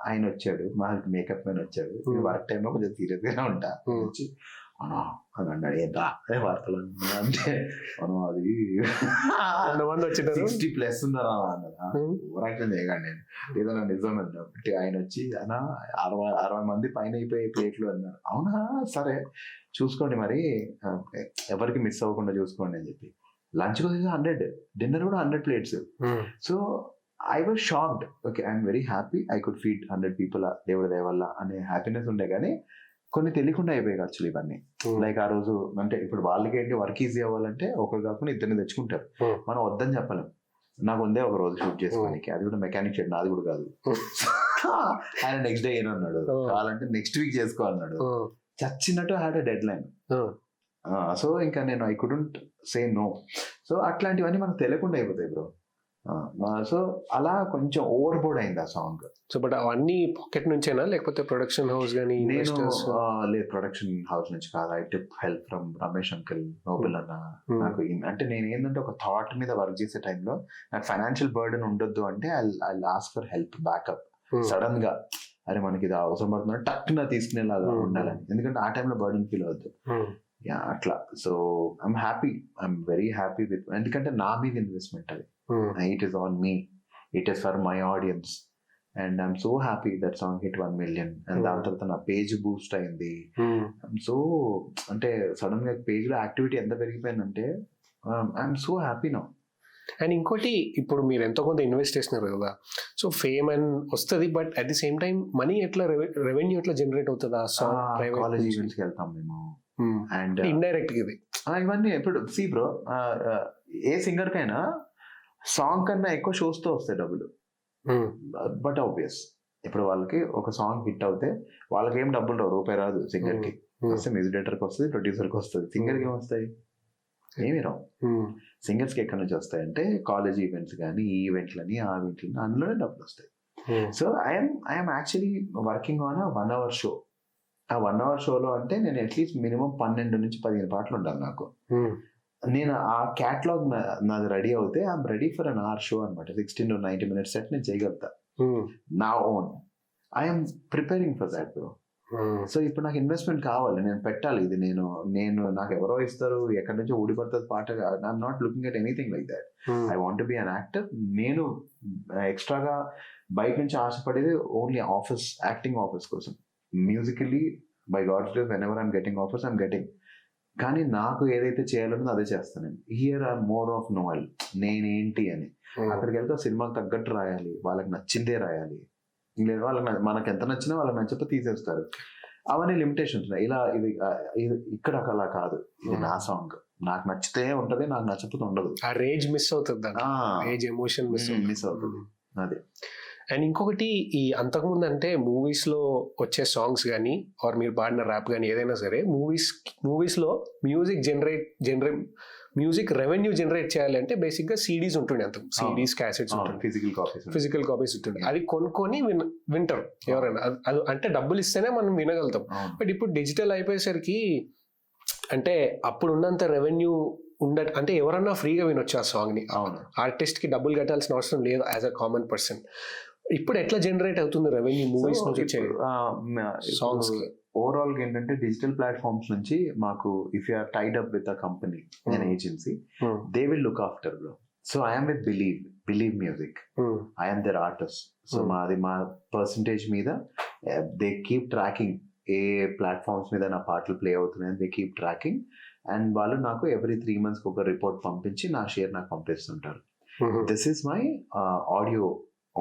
ఆయన వచ్చాడు, మా మేకప్ మ్యాన్ వచ్చాడు. వర్క్ టైంలో కొంచెం సీరియస్ గానే ఉంటా. వచ్చి అని అన్నాడు, ఏంటా అదే వార్తలు అంటే మనం అది 60+ ఉన్నారా అన్నదా, ఓరాక్షన్ చేయగానే నేను ఏదైనా నిజం అన్నా. ఆయన వచ్చి అన్న 60 మంది పైన అయిపోయే ప్లేట్లు అన్నారు. అవునా, సరే చూసుకోండి మరి, ఎవరికి మిస్ అవ్వకుండా చూసుకోండి అని చెప్పి. లంచ్ కూడా 100, డిన్నర్ కూడా 100 plates. So I was shocked. Okay, I'm very happy I could feed 100 people దేవుడి దయ వల్ల అనే హ్యాపీనెస్ ఉండే. కానీ కొన్ని తెలియకుండా అయిపోయాయి ఖర్చులు ఇవన్నీ. లైక్ ఆ రోజు అంటే ఇప్పుడు వాళ్ళకి ఏంటి, వర్క్ ఈజీ అవ్వాలంటే ఒకరు కాకుండా 2 తెచ్చుకుంటారు. మనం వద్దని చెప్పలేం. నాకు ఉందే ఒక రోజు షూట్ చేసుకోవడానికి, అది కూడా మెకానిక్ షెడ్, నాది కూడా కాదు. ఆయన నెక్స్ట్ డే ఏమన్నాడు, కావాలంటే నెక్స్ట్ వీక్ చేసుకోవాలన్నాడు. చచ్చినట్టు had a deadline. So ఇంకా నేను I couldn't say no. So అట్లాంటివన్నీ మనకు తెలియకుండా అయిపోతాయి బ్రో. సో అలా కొంచెం ఓవర్ బోర్డ్ అయింది ఆ సాంగ్. సో బట్ అవన్నీ పాకెట్ నుంచేనా, లేకపోతే ప్రొడక్షన్ హౌస్ కానీ? లేదు, ప్రొడక్షన్ హౌస్ నుంచి కాదు. I took help from Ramesh uncle, Nobel అన్న. నాకు అంటే నేను ఏంటంటే ఒక థాట్ మీద వర్క్ చేసే టైంలో నాకు ఫైనాన్షియల్ బర్డెన్ ఉండొద్దు అంటే I ask for help, backup. Sudden గా అరే మనకి ఇది అవసరం పడుతుంది టక్కున తీసుకునేలాగా ఉండాలని, ఎందుకంటే ఆ టైంలో బర్డెన్ ఫీల్ అవద్దు. అట్లా. So I'm very happy with, ఎందుకంటే నా మీద ఇన్వెస్ట్మెంట్ అది. It is on me. It is for my audience. And I'm so happy that song hit 1 million. And దాని తర్వాత నా పేజ్ బూస్ట్ అయింది. సో అంటే సడన్ గా పేజ్ లో యాక్టివిటీ ఎంత పెరిగిపోయిందంటే I'm so happy now. And ఇంకోటి, ఇప్పుడు మీరు ఎంతో కొంత ఇన్వెస్ట్ చేసినారు కదా, సో ఫేమ్ అండ్ వస్తుంది, but at the same time money ఎట్లా, రెవెన్యూ ఎట్లా జనరేట్ అవుతుంది? ఆ సాంగ్ కాలేజ్ ఈవెంట్స్ కి వెళ్తాం మేము. అండ్ ఇండైరెక్ట్ గా ఇది ఇవన్నీ ఇప్పుడు సి బ్రో, ఏ సింగర్ కైనా సాంగ్ కన్నా ఎక్కువ షోస్ తో వస్తాయి డబ్బులు. బట్ ఆబ్వియస్ ఇప్పుడు వాళ్ళకి ఒక సాంగ్ హిట్ అవుతే వాళ్ళకి ఏం డబ్బులు రావు, రూపాయి రాదు సింగర్ కి. వస్తే మ్యూజిక్ డైరెక్టర్కి వస్తుంది, ప్రొడ్యూసర్కి వస్తుంది. సింగర్కి ఏమొస్తాయి? ఏమి రావు. సింగర్స్కి ఎక్కడి నుంచి వస్తాయి అంటే కాలేజ్ ఈవెంట్స్ కానీ, ఈ ఈవెంట్లని, ఆ ఈవెంట్లని, అందులోనే డబ్బులు వస్తాయి. So I'm actually working on 1 hour show. ఆ 1 hour షోలో అంటే నేను అట్లీస్ట్ మినిమం 12 నుంచి 15 పాటలు ఉండాలి నాకు. నేను ఆ క్యాటలాగ్ నాది రెడీ అవుతే I'm ready for an our show అనమాట. 16 to 90 minutes సెట్ నేను చేయగలుగుతా నా own. I'm preparing for that bro. So ఇప్పుడు నాకు ఇన్వెస్ట్మెంట్ కావాలి, నేను పెట్టాలి. ఇది నేను నాకు ఎవరో ఇస్తారు, ఎక్కడి నుంచో ఊడిపడుతుంది పాట. I'm not looking at anything like that. I want be an actor. నేను ఎక్స్ట్రాగా బయట నుంచి ఆశపడేది ఓన్లీ ఆఫీస్, యాక్టింగ్ ఆఫీస్ కోసం. Musically by God's grace whenever I'm getting offers I'm getting. కానీ నాకు ఏదైతే చేయాలన్నదో అదే చేస్తాను నేను. Here are more of novel, నేనేంటి అని. అక్కడికి వెళ్తే సినిమాకి తగ్గట్టు రాయాలి, వాళ్ళకి నచ్చిందే రాయాలి. లేదు వాళ్ళకి మనకు ఎంత నచ్చినా వాళ్ళకి నచ్చకపోతే తీసేస్తారు. అవన్నీ లిమిటేషన్స్ ఉన్నాయి. ఇలా ఇది ఇక్కడ అలా కాదు. ఇది నా సాంగ్, నాకు నచ్చితే ఉంటది, నాకు నచ్చకపోతే ఉండదు. ఆ రేజ్ మిస్ అవుతుంది, ఏజ్ ఎమోషన్ మిస్ అవుతుంది. అదే. అండ్ ఇంకొకటి, ఈ అంతకుముందు అంటే మూవీస్లో వచ్చే సాంగ్స్ కానీ ఆర్ మీరు పాడిన ర్యాప్ కానీ ఏదైనా సరే, మూవీస్లో మ్యూజిక్ రెవెన్యూ జనరేట్ చేయాలి అంటే బేసిక్గా CDs ఉంటుండే. అంత CDs, క్యాసెట్స్ ఉంటుండే, ఫిజికల్ కాపీస్ ఉంటుండే. అది కొనుక్కొని వింటారు ఎవరైనా. అది అంటే డబ్బులు ఇస్తేనే మనం వినగలుగుతాం. బట్ ఇప్పుడు డిజిటల్ అయిపోయేసరికి అంటే అప్పుడు ఉన్నంత రెవెన్యూ అంటే ఎవరన్నా ఫ్రీగా వినొచ్చు ఆ సాంగ్ని. ఆర్టిస్ట్కి డబ్బులు కట్టాల్సిన అవసరం లేదు యాజ్ అ కామన్ పర్సన్. ఇప్పుడు ఎట్లా జనరేట్ అవుతుంది రెవెన్యూ మూవీస్ నుంచి వచ్చే సాంగ్స్? ఓవరాల్ గా ఏంటంటే డిజిటల్ ప్లాట్ఫామ్స్ నుంచి మాకు, if you are tied up with a company, an agency, they will look after bro. So I am with Believe Music. I am their artist. So మా percentage మీద they keep tracking A platforms మీద నా పాటలు play అవుతున్నాయని they keep tracking. And వాళ్ళు నాకు every 3 months ఒక report పంపించి నా షేర్ నాకు పంపిస్తుంటారు. This is my audio,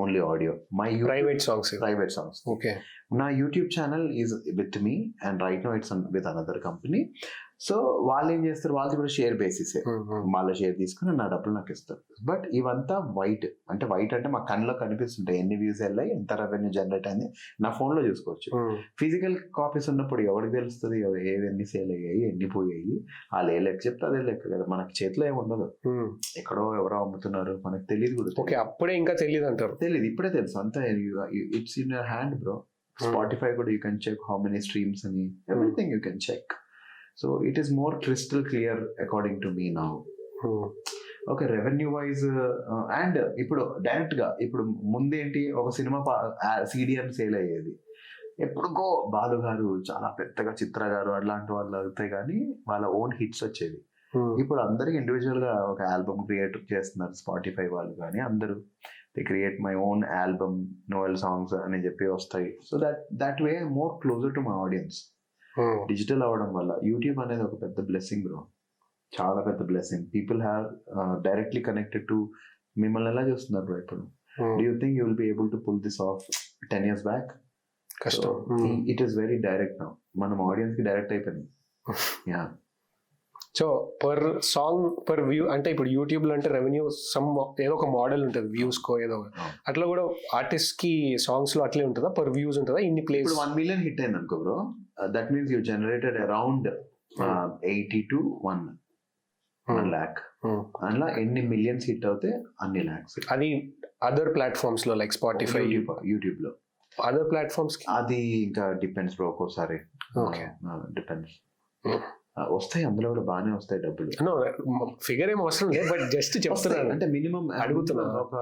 only audio. My private songs. Okay. నా YouTube channel is with me and right now it's with another company. So వాళ్ళు ఏం చేస్తారు, వాళ్ళది కూడా షేర్ బేసిసే. వాళ్ళ షేర్ తీసుకుని నా డబ్బులు నాకు ఇస్తారు. బట్ ఇవంతా వైట్ అంటే మా కళ్ళలో కనిపిస్తుంటాయి, ఎన్ని వ్యూస్ వెళ్ళాయి, ఎంత రెవెన్యూ జనరేట్ అయింది నా ఫోన్లో చూసుకోవచ్చు. ఫిజికల్ కాపీస్ ఉన్నప్పుడు ఎవరికి తెలుస్తుంది ఎన్ని సేల్ అయ్యాయి, ఎన్ని పోయాయి? వాళ్ళు ఏ లెక్క చెప్తే అదే లెక్క కదా, మనకి చేతిలో ఏమి ఉండదు. ఎక్కడో ఎవరో అమ్ముతున్నారు, మనకు తెలియదు కూడా. అప్పుడే ఇంకా తెలియదు అంటారు. తెలియదు, ఇప్పుడే తెలుసు అంతా. It's in your hand bro. Spotify కూడా you can check how many streams and everything you can check. So it is more crystal clear according to me now. Okay, revenue wise and ఇప్పుడు direct గా, ఇప్పుడు ముందేంటి, ఒక cinema CD అని sale అయ్యేది. ఎప్పుడుకో బాలు గారు, చాలా పెద్దగా చిత్ర గారు అలాంటి వాళ్ళు అవుతాయి కానీ వాళ్ళ ఓన్ హిట్స్ వచ్చేవి. ఇప్పుడు అందరికి ఇండివిజువల్ గా ఒక ఆల్బమ్ క్రియేట్ చేస్తున్నారు స్పాటిఫై వాళ్ళు కానీ అందరూ. They create my own album, novel songs అని చెప్పి వస్తాయి. So that way more closer to my audience. Digital అవ్వడం వల్ల యూట్యూబ్ అనేది ఒక పెద్ద బ్లెస్సింగ్ బ్రో, చాలా పెద్ద blessing. People have directly connected to మిమ్మల్ని ఎలా చూస్తున్నారు బ్రో ఇప్పుడు? Do you think you will be able to pull this off 10 years back? కష్టం. It is very direct now. మనం ఆడియన్స్ కి డైరెక్ట్ అయిపోయింది. Ya. So per song per view అంటే ఇప్పుడు యూట్యూబ్ లో అంటే రెవెన్యూ సమ్ ఏదో ఒక మోడల్ ఉంటుంది, వ్యూస్ కో ఏదో. అట్లా కూడా ఆర్టిస్ట్ కి సాంగ్స్ లో అట్లే ఉంటుందా? పర్ వ్యూస్ ఉంటుందా? ఇన్ని ప్లేస్. ఇప్పుడు 1 million హిట్ అయింది అనుకో bro, that means you generated around 80 to 1 lakh. అందులో ఎన్ని మిలియన్స్ హిట్ అవుతే అన్ని లాక్స్. అది అదర్ ప్లాట్ఫామ్స్ లో లైక్ స్పాటిఫై, యూట్యూబ్ లో. అదర్ ప్లాట్ఫామ్స్ అది ఇంకా డిపెండ్స్ బ్రో, ఒక్కోసారి డిపెండ్స్. వస్తాయి, అందులో కూడా బాగానే వస్తాయి డబ్బులు. ఫిగర్ ఏం అవసరం లేదు, బట్ జస్ట్ చెప్తున్నాను. అంటే మినిమం అడుగుతున్నా ఒక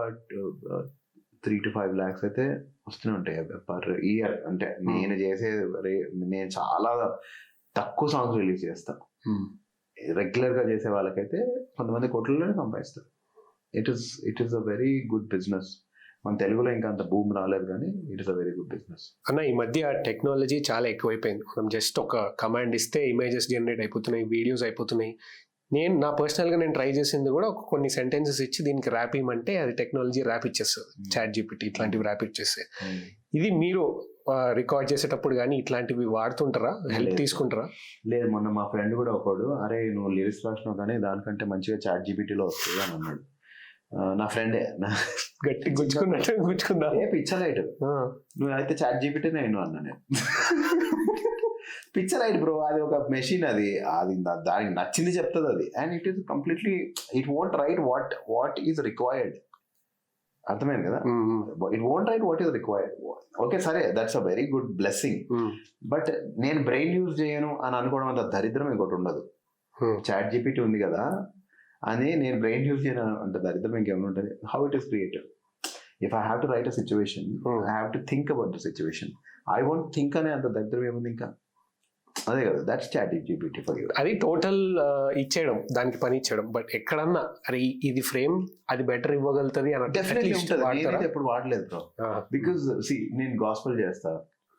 3 to 5 lakhs అయితే వస్తూనే ఉంటాయి పర్ ఇయర్. అంటే నేను చాలా తక్కువ సాంగ్స్ రిలీజ్ చేస్తా. రెగ్యులర్ గా చేసే వాళ్ళకైతే కొంతమంది కోట్లలోనే సంపాదిస్తారు. It is a very good business. మన తెలుగులో ఇంకా అంత భూమి రాలేదు కానీ it is a very good business. అన్న ఈ మధ్య టెక్నాలజీ చాలా ఎక్కువైపోయింది. మనం జస్ట్ ఒక కమాండ్ ఇస్తే ఇమేజెస్ జనరేట్ అయిపోతున్నాయి, వీడియోస్ అయిపోతున్నాయి. నా పర్సనల్గా నేను ట్రై చేసింది కూడా కొన్ని సెంటెన్సెస్ ఇచ్చి దీనికి ర్యాప్ ఇవ్వమంటే అది టెక్నాలజీ ర్యాప్ ఇచ్చేస్తుంది. ChatGPT ఇట్లాంటివి ర్యాప్ ఇచ్చేస్తే. ఇది మీరు రికార్డ్ చేసేటప్పుడు కానీ ఇట్లాంటివి వాడుతుంటారా? హెల్ప్ తీసుకుంటారా? లేదు, మొన్న మా ఫ్రెండ్ కూడా ఒకడు, అరే నువ్వు లిరిక్స్ రాసినావు కానీ దానికంటే మంచిగా ChatGPTలో వస్తుంది అని అన్నాడు. నా ఫ్రెండే గట్టి గుచ్చుకుందా? ఏ పిచ్చలైట్, నువ్వు అయితే ChatGPT నేను అన్నా. నేను పిక్చర్ రైట్ బ్రో, అది ఒక మెషిన్, అది అది దానికి నచ్చింది చెప్తుంది అది. And it is completely, it won't write what is required. అర్థమైంది కదా, it won't write what is required. Okay సరే, that's a very good blessing. But నేను బ్రెయిన్ యూజ్ చేయను అని అనుకోవడం అంత దరిద్రం ఇంకోటి ఉండదు. చాట్ జీపీటీ ఉంది కదా అని నేను బ్రెయిన్ యూజ్ చేయను అంటే దరిద్రం ఇంకేమైనా ఉంటుంది. How it is created. If I have to write a situation, I have to think about the situation. I won't think అనే అంత దరిద్రం ఏముంది ఇంకా. అదే కదా, that's ChatGPT for you. అది టోటల్ ఇచ్చేయడం, దానికి పని ఇచ్చేయడం. బట్ ఎక్కడన్నా అరే ఇది ఫ్రేమ్ అది బెటర్ ఇవ్వగలుగుతుంది అని డెఫినెట్లీ ఉంటుంది. నేనైతే ఎప్పుడు వాడలేదు బ్రో, బికాజ్ సి నేను గాస్పల్ చేస్తా.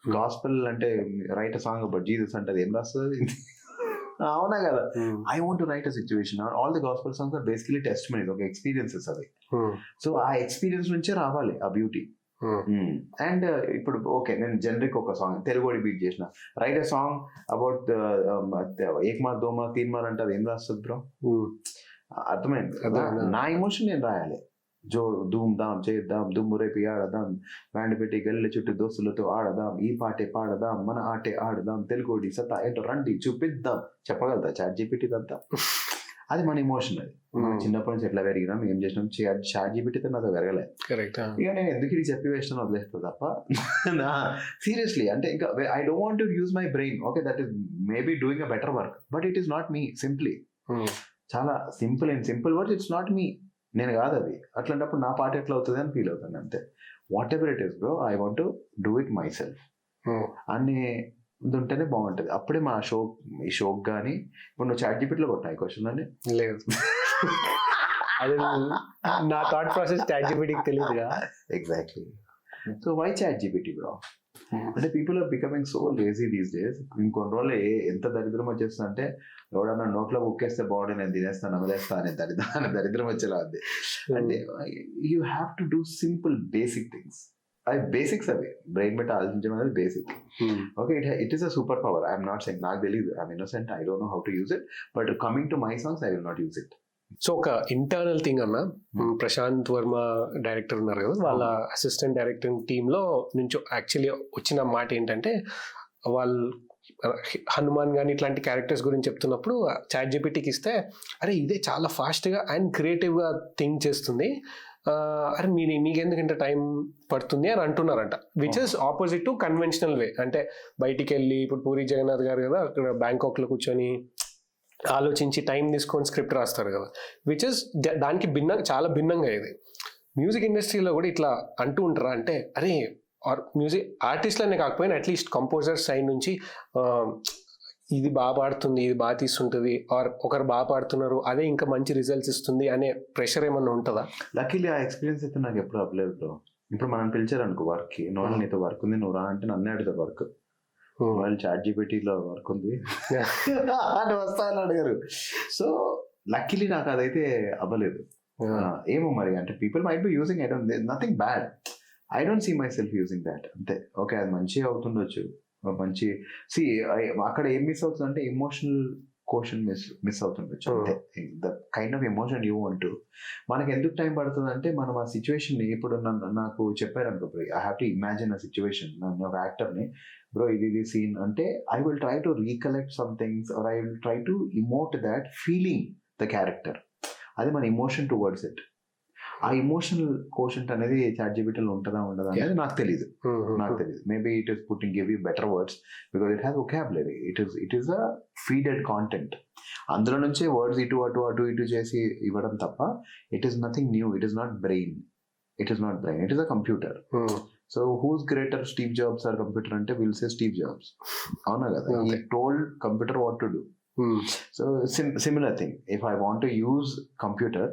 గాస్పల్ అంటే write a song about Jesus అంటే అది ఏం రాస్తుంది? అవునా కదా. I want to write a situation. All the gospel songs are basically testimonies, ఒక ఎక్స్పీరియన్సెస్ అవి. సో ఆ ఎక్స్పీరియన్స్ నుంచే రావాలి ఆ బ్యూటీ. అండ్ ఇప్పుడు ఓకే, నేను జనరిక్ ఒక సాంగ్ తెలుగుడి బీట్ చేసిన, రైట్ అ సాంగ్ అబౌట్ ఏక్ మార్ దో మార్ తీన్ మార్ అంటే అది ఏం రాస్తుంది బ్రో? అర్థమైంది కదా, నా ఎమోషన్ నేను రాయాలి. జో ధూమ్ ధామ్ చేద్దాం, దుమ్మురేపి ఆడదాం, బ్యాండ్ పెట్టి గల్లె చుట్టూ దోస్తులతో ఆడదాం, ఈ పాటే పాడదాం, మన ఆటే ఆడదాం, తెలుగుడి సత్తా ఏంటో రండి చూపిద్దాం. చెప్పగలుగుతా చాట్ జీపీటీ అంతా? అది మన ఎమోషన్. అది మనం చిన్నప్పటి నుంచి ఎట్లా పెరిగినాం, ఏం చేసినాం, చాట్ జీపీటీతో నాతో పెరగలేదు. ఇక నేను ఎందుకు ఇది చెప్పి వేసిన వదిలేస్తా తప్ప సీరియస్లీ. అంటే ఇంకా I don't want to use my brain. Okay, that is maybe doing a better work, but it is not me. Simply చాలా simple, in simple words it's not me. నేను కాదు అది. అట్లాంటప్పుడు నా పాట ఎట్లా అవుతుంది అని ఫీల్ అవుతాను అంతే. What ever it is bro, I want to do it my self అని ఉంటేనే బాగుంటుంది. అప్పుడే మా ఈ షోకి కానీ ఇప్పుడు నువ్వు చాట్ జీపీటీలో కొట్టినా ఈ క్వశ్చన్ అని లేదు. అది నా థాట్ ప్రాసెస్ చాట్ జీపీటీకి తెలియదుగా. Exactly. So why chat GPT bro? అంటే people are becoming so lazy these days. ఇంకొన్ని రోజులు ఎంత దరిద్రం వచ్చేస్తుంది అంటే, ఎవడన్నా నోట్లో ఉక్కేస్తే బాడీ నేను తినేస్తాను నమ్మలేస్తా అనే దరిద్రం వచ్చేలా ఉంది. అంటే you have to do simple basic things. అవి బేసిక్స్, అవి బ్రెయిన్ పెట్టి ఆలోచించడం అనేది basic. Okay, it is a super power. I'm not saying, నాకు తెలియదు, I'm innocent, I don't know how to use it, but coming to my songs I will not use it. So ఒక internal thing అన్న, Prashanth Varma director ఉన్నారు కదా, వాళ్ళ assistant directing టీంలో నుంచి actually వచ్చిన మాట ఏంటంటే, వాళ్ళు హనుమాన్ కానీ ఇట్లాంటి క్యారెక్టర్స్ గురించి చెప్తున్నప్పుడు చాట్ జీపీటీకి ఇస్తే అరే ఇదే చాలా ఫాస్ట్గా అండ్ క్రియేటివ్గా థింక్ చేస్తుంది, అరే మీకెందుకు ఇంత టైం పడుతుంది అని అంటున్నారంట. Which is opposite to conventional way. అంటే బయటికి వెళ్ళి ఇప్పుడు పూరి జగన్నాథ్ గారు కదా అక్కడ బ్యాంకాక్లో కూర్చొని ఆలోచించి టైం తీసుకొని స్క్రిప్ట్ రాస్తారు కదా, విచ్ ఇస్ దానికి చాలా భిన్నంగా ఇది. మ్యూజిక్ ఇండస్ట్రీలో కూడా ఇట్లా అంటూ ఉంటారా? అంటే అరే మ్యూజిక్ ఆర్టిస్ట్లనే కాకపోయినా అట్లీస్ట్ కంపోజర్ సైడ్ నుంచి ఇది బాగా పాడుతుంది, ఇది బాగా తీస్తుంటుంది, ఆర్ ఒకరు బాగా పాడుతున్నారు అదే ఇంకా మంచి రిజల్ట్స్ ఇస్తుంది అనే ప్రెషర్ ఏమన్నా ఉంటుందా? లక్కీలీ ఆ ఎక్స్పీరియన్స్ అయితే నాకు ఎప్పుడు అవ్వలేదు బ్రో. ఇప్పుడు మనం పిలిచారు అనుకో వర్క్కి, నోళ్ళు నీతో వర్క్ ఉంది నువ్వు రా అంటే నన్నే అడుగుతారు వర్క్. వాళ్ళు చాట్ జీపీటీలో వర్క్ ఉంది అని వస్తాయని అడిగారు. సో లక్కీలీ నాకు అదైతే అవ్వలేదు. ఏమో మరి, అంటే people might be using, I don't, nothing bad, I don't see myself using that. అంతే. ఓకే, అది మంచిగా అవుతుండొచ్చు, మంచి అక్కడ ఏం మిస్ అవుతుంది అంటే ఎమోషనల్ కోషన్ మిస్ అవుతుండొచ్చు అంతే. The kind of emotion you want to. మనకి ఎందుకు టైం పడుతుంది అంటే, మనం ఆ సిచ్యువేషన్ ఇప్పుడు నాకు చెప్పారు అనుకో, I have to imagine a situation, నన్ను ఒక యాక్టర్ని, బ్రో ఇది సీన్ అంటే I will try to recollect some things or I will try to emote that feeling the character. అది మన ఇమోషన్ టువర్డ్స్ ఇట్. ఆ ఇమోషనల్ కోషంట్ అనేది చాట్ జీపీటీలో ఉంటుందా ఉండదా అనేది నాకు తెలియదు. Maybe it is putting give you better words because it has vocabulary. It is a feeded content. అందులో నుంచే వర్డ్స్ ఇటు చేసి ఇవ్వడం తప్ప it is nothing new. It is not brain. It is a computer. So who's greater, Steve Jobs or computer అంటే will say Steve Jobs. అవునా కదా, he told computer what to do. So similar thing, if I want to use computer,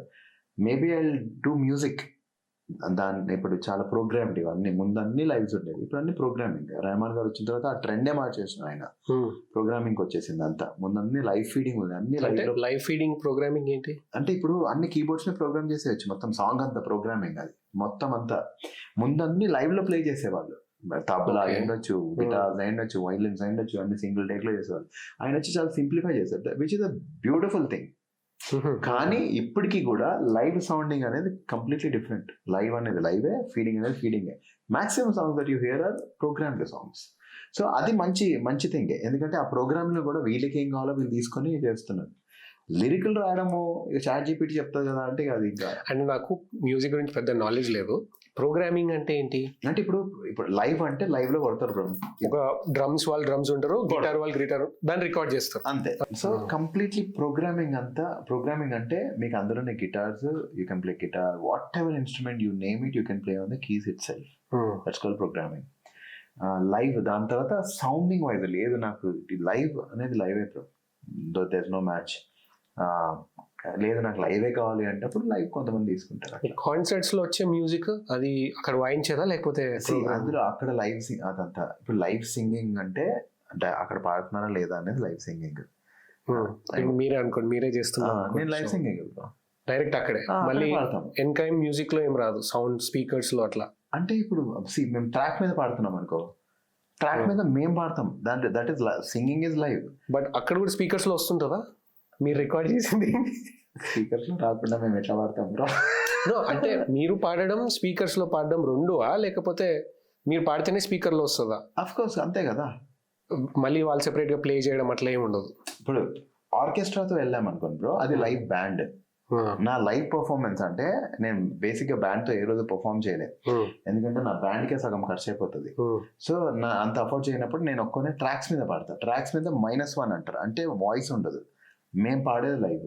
maybe I do music. దాన్ని ఇప్పుడు చాలా programmed, ఇవన్నీ ముందు అన్ని lives ఉండేవి, ఇప్పుడు అన్ని ప్రోగ్రామింగ్. రెహమాన్ గారు వచ్చిన తర్వాత ఆ ట్రెండే మార్చేసిన ఆయన, ప్రోగ్రామింగ్ వచ్చేసింది అంతా. ముందు అన్ని లైవ్ ఫీడింగ్ ఉంది, అన్ని లైవ్ ఫీడింగ్. ప్రోగ్రామింగ్ ఏంటి అంటే, ఇప్పుడు అన్ని కీబోర్డ్స్ ని ప్రోగ్రామ్ చేసేయచ్చు, మొత్తం సాంగ్ అంతా ప్రోగ్రామింగ్. అది మొత్తం అంతా ముందు అన్ని లైవ్ లో ప్లే చేసేవాళ్ళు. తబలా అయ్యుండొచ్చు, గిటార్స్ అయ్యుండొచ్చు, వైలిన్స్ అయ్యుండొచ్చు, అన్ని సింగిల్ టేక్ లో చేసేవాళ్ళు. ఆయన వచ్చి చాలా సింప్లిఫై చేశారు, which is a beautiful thing. కానీ ఇప్పటికీ కూడా లైవ్ సౌండింగ్ అనేది కంప్లీట్లీ డిఫరెంట్. లైవ్ అనేది లైవే, ఫీడింగ్ అనేది ఫీడింగే. Maximum songs that you hear are programmed songs. So అది మంచి మంచి థింగ్, ఎందుకంటే ఆ ప్రోగ్రామ్ లో కూడా వీళ్ళకి ఏం కావాలో వీళ్ళు తీసుకొని చేస్తున్నారు. లిరికల్ రాయడము చాట్ జీపీటీ చెప్తుంది కదా అంటే అది ఇంకా. అండ్ నాకు మ్యూజిక్ గురించి పెద్ద నాలెడ్జ్ లేదు. ప్రోగ్రామింగ్ అంటే ఏంటి అంటే ఇప్పుడు లైవ్ అంటే లైవ్ లో కొడతారు బ్రో. ఒక డ్రమ్స్ వాళ్ళు డ్రమ్స్ ఉంటారు, గిటార్ వాళ్ళు గిటార్, దాన్ని రికార్డ్ చేస్తారు అంతే. సో కంప్లీట్లీ ప్రోగ్రామింగ్ అంతా. ప్రోగ్రామింగ్ అంటే మీకు అందులోనే guitars, you can play guitar, whatever instrument you name it, you can play on the keys itself. That's called programming. Live దాని తర్వాత సౌండింగ్ వైజ్ లేదు నాకు లైవ్ అనేది లైవే bro, there is no match. లేదు నాకు లైవే కావాలి అంటే అప్పుడు లైవ్ కొంతమంది తీసుకుంటారు. కాన్సర్ట్స్ లో వచ్చే మ్యూజిక్ అది అక్కడ వాయించేదా లేకపోతే అందులో అక్కడ లైవ్ అదంతా. ఇప్పుడు లైవ్ సింగింగ్ అంటే అక్కడ పాడుతున్నారా లేదా అనేది లైవ్ సింగింగ్. మీరే అనుకోండి, మీరే చేస్తున్నారు. నేను లైవ్ సింగింగ్ డైరెక్ట్ అక్కడే మళ్ళీ ఎన్కైమ్ మ్యూజిక్ లో ఏం రాదు, సౌండ్ స్పీకర్స్ లో అట్లా. అంటే ఇప్పుడు మేము ట్రాక్ మీద పాడుతున్నాం అనుకో, ట్రాక్ మీద మేము పాడతాం, దాంట్లో that is singing is live. But అక్కడ కూడా స్పీకర్స్ లో వస్తుంటుందా మీరు రికార్డ్ చేసింది? స్పీకర్స్ లో రాకుండా మేము ఎట్లా పాడతాం బ్రో? అంటే మీరు పాడడం స్పీకర్స్ లో పాడడం రెండువా, లేకపోతే మీరు పాడితేనే స్పీకర్ లో వస్తుందా? అఫ్ కోర్స్ అంతే కదా. మళ్ళీ వాళ్ళు సెపరేట్ గా ప్లే చేయడం అట్లా ఏమి ఉండదు. ఇప్పుడు ఆర్కెస్ట్రాతో వెళ్ళాం అనుకోండి బ్రో, అది లైవ్ బ్యాండ్. నా లైవ్ పర్ఫార్మెన్స్ అంటే నేను బేసిక్ గా బ్యాండ్ తో ఏ రోజు పర్ఫార్మ్ చేయలేదు, ఎందుకంటే నా బ్యాండ్ కే సగం ఖర్చు అయిపోతుంది. సో నా అంత అఫోర్డ్ చేయనప్పుడు నేను ఒక్కనే ట్రాక్స్ మీద పాడతా. ట్రాక్స్ మీద -1 అంటారు, అంటే వాయిస్ ఉండదు. మేము పాడేది లైవ్,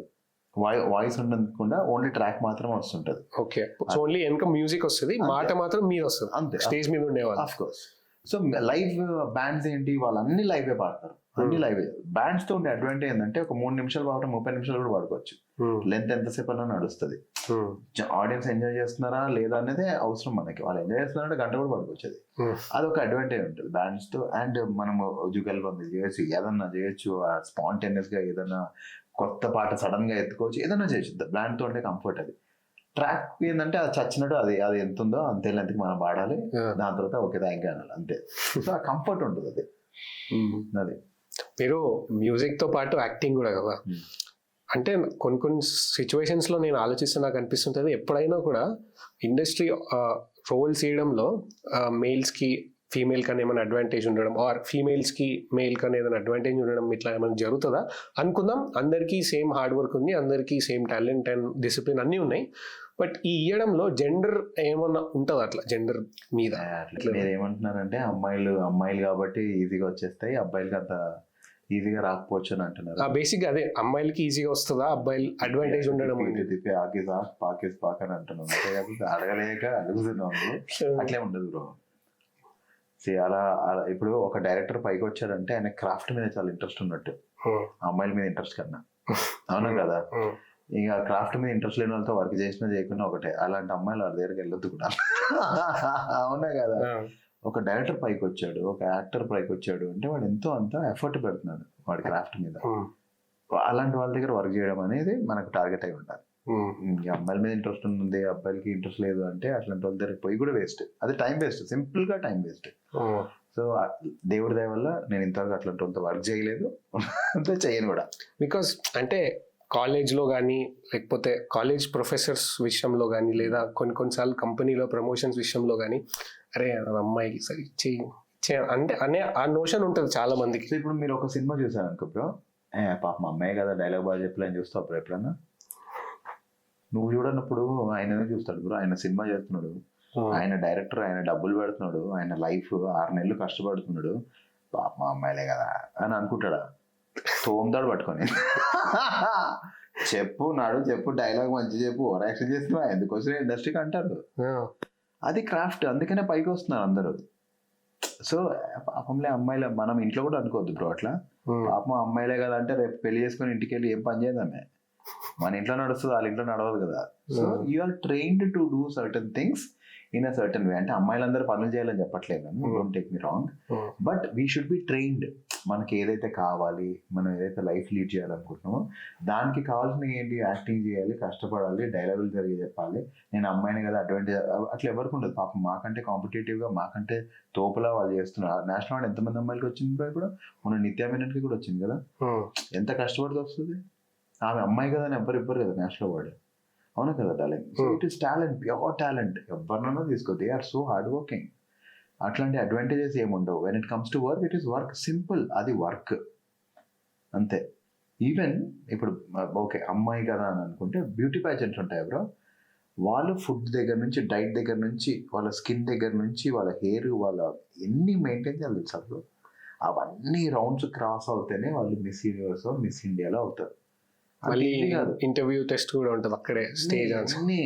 వాయిస్ ఉండకుండా ఓన్లీ ట్రాక్ మాత్రం వస్తుంటది. ఓకే, సో ఓన్లీ వెనక మ్యూజిక్ వస్తుంది, మాట మాత్రం మీద వస్తుంది అంతే, స్టేజ్ మీద ఉండేవాళ్ళు. Of course. So live bands ఏంటి, వాళ్ళు అన్ని లైవే పాడతారు, అన్ని లైవే. బ్యాండ్స్ తో ఉండే అడ్వాంటేజ్ ఏంటంటే ఒక 3 నిమిషాలు పాడటం 30 నిమిషాలు కూడా పాడుకోవచ్చు. లెంత్ ఎంతసేపు అన్నా నడుస్తుంది. ఆడియన్స్ ఎంజాయ్ చేస్తున్నారా లేదా అనేది అవసరం మనకి. వాళ్ళు ఎంజాయ్ చేస్తున్నారంటే గంట కూడా పడుకోవచ్చు. అదొక అడ్వాంటేజ్ ఉంటుంది బ్యాండ్స్ తో. అండ్ మనము జుగల్బందీ చేయొచ్చు, ఏదన్నా చేయొచ్చు, స్పాంటేనియస్ గా ఏదన్నా కొత్త పాట సడన్ గా ఎత్తుకోవచ్చు, ఏదైనా చేయొచ్చు. బ్యాండ్ తో ఉంటే కంఫర్ట్. అది ట్రాక్ ఏంటంటే అది చచ్చినట్టు అది ఎంత ఉందో అంతే లెంత్కి మనం పాడాలి, దాని తర్వాత ఓకే థ్యాంక్ యూ అనాలి అంతే. సో ఆ కంఫర్ట్ ఉంటుంది అది. అది మీరు మ్యూజిక్ తో పాటు యాక్టింగ్ కూడా కదా, అంటే కొన్ని సిచ్యువేషన్స్ లో నేను ఆలోచిస్తే నాకు అనిపిస్తుంటుంది, ఎప్పుడైనా కూడా ఇండస్ట్రీ రోల్స్ చేయడంలో మేల్స్ కి ఫీమేల్ కన్నా ఏమైనా అడ్వాంటేజ్ ఉండడం, ఆర్ ఫీమేల్స్ కి మేల్ కన్నా ఏదైనా అడ్వాంటేజ్ ఉండడం, ఇట్లా ఏమైనా జరుగుతుందా? అనుకుందాం అందరికీ సేమ్ హార్డ్ వర్క్ ఉంది, అందరికీ సేమ్ టాలెంట్ అండ్ డిసిప్లిన్ అన్నీ ఉన్నాయి, బట్ ఈ ఇయ్యడంలో జెండర్ ఏమన్నా ఉంటుందా అట్లా జెండర్ మీద? మీరు ఏమంటున్నారంటే అమ్మాయిలు కాబట్టి ఈజీగా వచ్చేస్తాయి, అబ్బాయిలకి అంత ఈజీగా రాకపోవచ్చు అని అంటున్నారు. బేసిక్ అదే, అమ్మాయిలకి ఈజీగా వస్తుందా, అబ్బాయిలు అడ్వాంటేజ్ ఉండడం పాక్ అని అంటున్నాం, అడగలేక అడుగుతున్నాము. అట్లే ఉండదు బ్రో. అలా ఇప్పుడు ఒక డైరెక్టర్ పైకి వచ్చాడంటే ఆయన క్రాఫ్ట్ మీద చాలా ఇంట్రెస్ట్ ఉన్నట్టు, అమ్మాయిల మీద ఇంట్రెస్ట్ కన్నా. అవునా కదా? ఇక క్రాఫ్ట్ మీద ఇంట్రెస్ట్ లేని వాళ్ళతో వర్క్ చేసినా చేయకుండా ఒకటే. అలాంటి అమ్మాయిలు వాళ్ళ దగ్గరికి వెళ్ళొద్దు కూడా. అవునా కదా? ఒక డైరెక్టర్ పైకి వచ్చాడు, ఒక యాక్టర్ పైకి వచ్చాడు అంటే వాడు ఎంతో అంత ఎఫర్ట్ పెడుతున్నాడు వాడి క్రాఫ్ట్ మీద. అలాంటి వాళ్ళ దగ్గర వర్క్ చేయడం అనేది మనకు టార్గెట్ అయి ఉండాలి. అమ్మాయిల మీద ఇంట్రెస్ట్ ఉంది, అబ్బాయిలకి ఇంట్రెస్ట్ లేదు అంటే అట్లాంటి వాళ్ళ దగ్గర పోయి కూడా వేస్ట్. అది టైం వేస్ట్, సింపుల్ గా టైం వేస్ట్. సో దేవుడి దయ వల్ల నేను ఇంతవరకు అట్లాంటి వాళ్ళతో వర్క్ చేయలేదు, అంతే చేయను కూడా. బికాస్ అంటే కాలేజ్లో కానీ, లేకపోతే కాలేజ్ ప్రొఫెసర్స్ విషయంలో కానీ, లేదా కొన్నిసార్లు కంపెనీలో ప్రమోషన్స్ విషయంలో కానీ, అరే అమ్మాయికి సరే అంటే అనే ఆ నోషన్ ఉంటుంది చాలా మందికి. ఇప్పుడు మీరు ఒక సినిమా చూసారు అనుకో బ్రో, పాప మా అమ్మాయి కదా డైలాగ్ బాగా చెప్పలేని చూస్తావు అప్పుడు ఎప్పుడన్నా? నువ్వు చూడనప్పుడు ఆయన చూస్తాడు బ్రో, ఆయన సినిమా చేస్తున్నాడు, ఆయన డైరెక్టర్, ఆయన డబ్బులు పెడుతున్నాడు, ఆయన లైఫ్ 6 నెలలు కష్టపడుతున్నాడు, పాప మా అమ్మాయిలే కదా అని అనుకుంటాడా? తోముతాడు పట్టుకొని. చెప్పు డైలాగ్ మంచి చెప్పు, ఓవర్ యాక్షన్ చేస్తున్నా, ఎందుకోసం ఇండస్ట్రీకి అంటారు. అది క్రాఫ్ట్, అందుకనే పైకి వస్తున్నారు అందరూ. సో పాపంలే అమ్మాయిలే, మనం ఇంట్లో కూడా అనుకోవద్దు బ్రో అట్లా. పాపం అమ్మాయిలే కదా అంటే రేపు పెళ్లి చేసుకుని ఇంటికి వెళ్ళి ఏం పని చేద్దామే, మన ఇంట్లో నడుస్తుంది, వాళ్ళ ఇంట్లో నడవదు కదా. So you are trained to do certain things in a certain way. అంటే అమ్మాయిలందరూ పనులు చేయాలని చెప్పట్లేదు, don't take me wrong, but we should be trained. మనకి ఏదైతే కావాలి, మనం ఏదైతే లైఫ్ లీడ్ చేయాలనుకుంటున్నామో దానికి కావాల్సిన ఏంటి, యాక్టింగ్ చేయాలి, కష్టపడాలి, డైలాగులు జరిగి చెప్పాలి. నేను అమ్మాయిని కదా అడ్వాంటేజ్ అట్లా ఎవరికి ఉండదు. పాపం మాకంటే కాంపిటేటివ్గా, మాకంటే తోపులా వాళ్ళు చేస్తున్నారు. నేషనల్ అవార్డు ఎంతమంది అమ్మాయిలకి వచ్చింది ఇప్పుడు, మన నిత్యా మీనన్కి కూడా వచ్చింది కదా. ఎంత కష్టపడితే వస్తుంది? ఆమె అమ్మాయి కదా అని ఎవ్వరు కదా నేషనల్ అవార్డు. అవునా కదా darling? So it is talent, pure talent. ఎవరినైనా తీసుకో, they are so hard working. అట్లాంటి అడ్వాంటేజెస్ ఏముండవు. When it comes to work, it is work, simple, అది వర్క్ అంతే. ఈవెన్ ఇప్పుడు ఓకే అమ్మాయి కదా అని అనుకుంటే బ్యూటీ ప్యాజెంట్స్ ఉంటాయి బ్రో, వాళ్ళు ఫుడ్ దగ్గర నుంచి, డైట్ దగ్గర నుంచి, వాళ్ళ స్కిన్ దగ్గర నుంచి, వాళ్ళ హెయిర్, వాళ్ళ ఎన్ని మెయింటైన్ చేయాలి తెలుసా బ్రో. అవన్నీ రౌండ్స్ క్రాస్ అవుతేనే వాళ్ళు మిస్ యూనివర్స్, మిస్ ఇండియాలో అవుతారు. మళ్ళీ ఇంటర్వ్యూ టెస్ట్ కూడా ఉంటుంది అక్కడే, స్టేజ్ అన్ని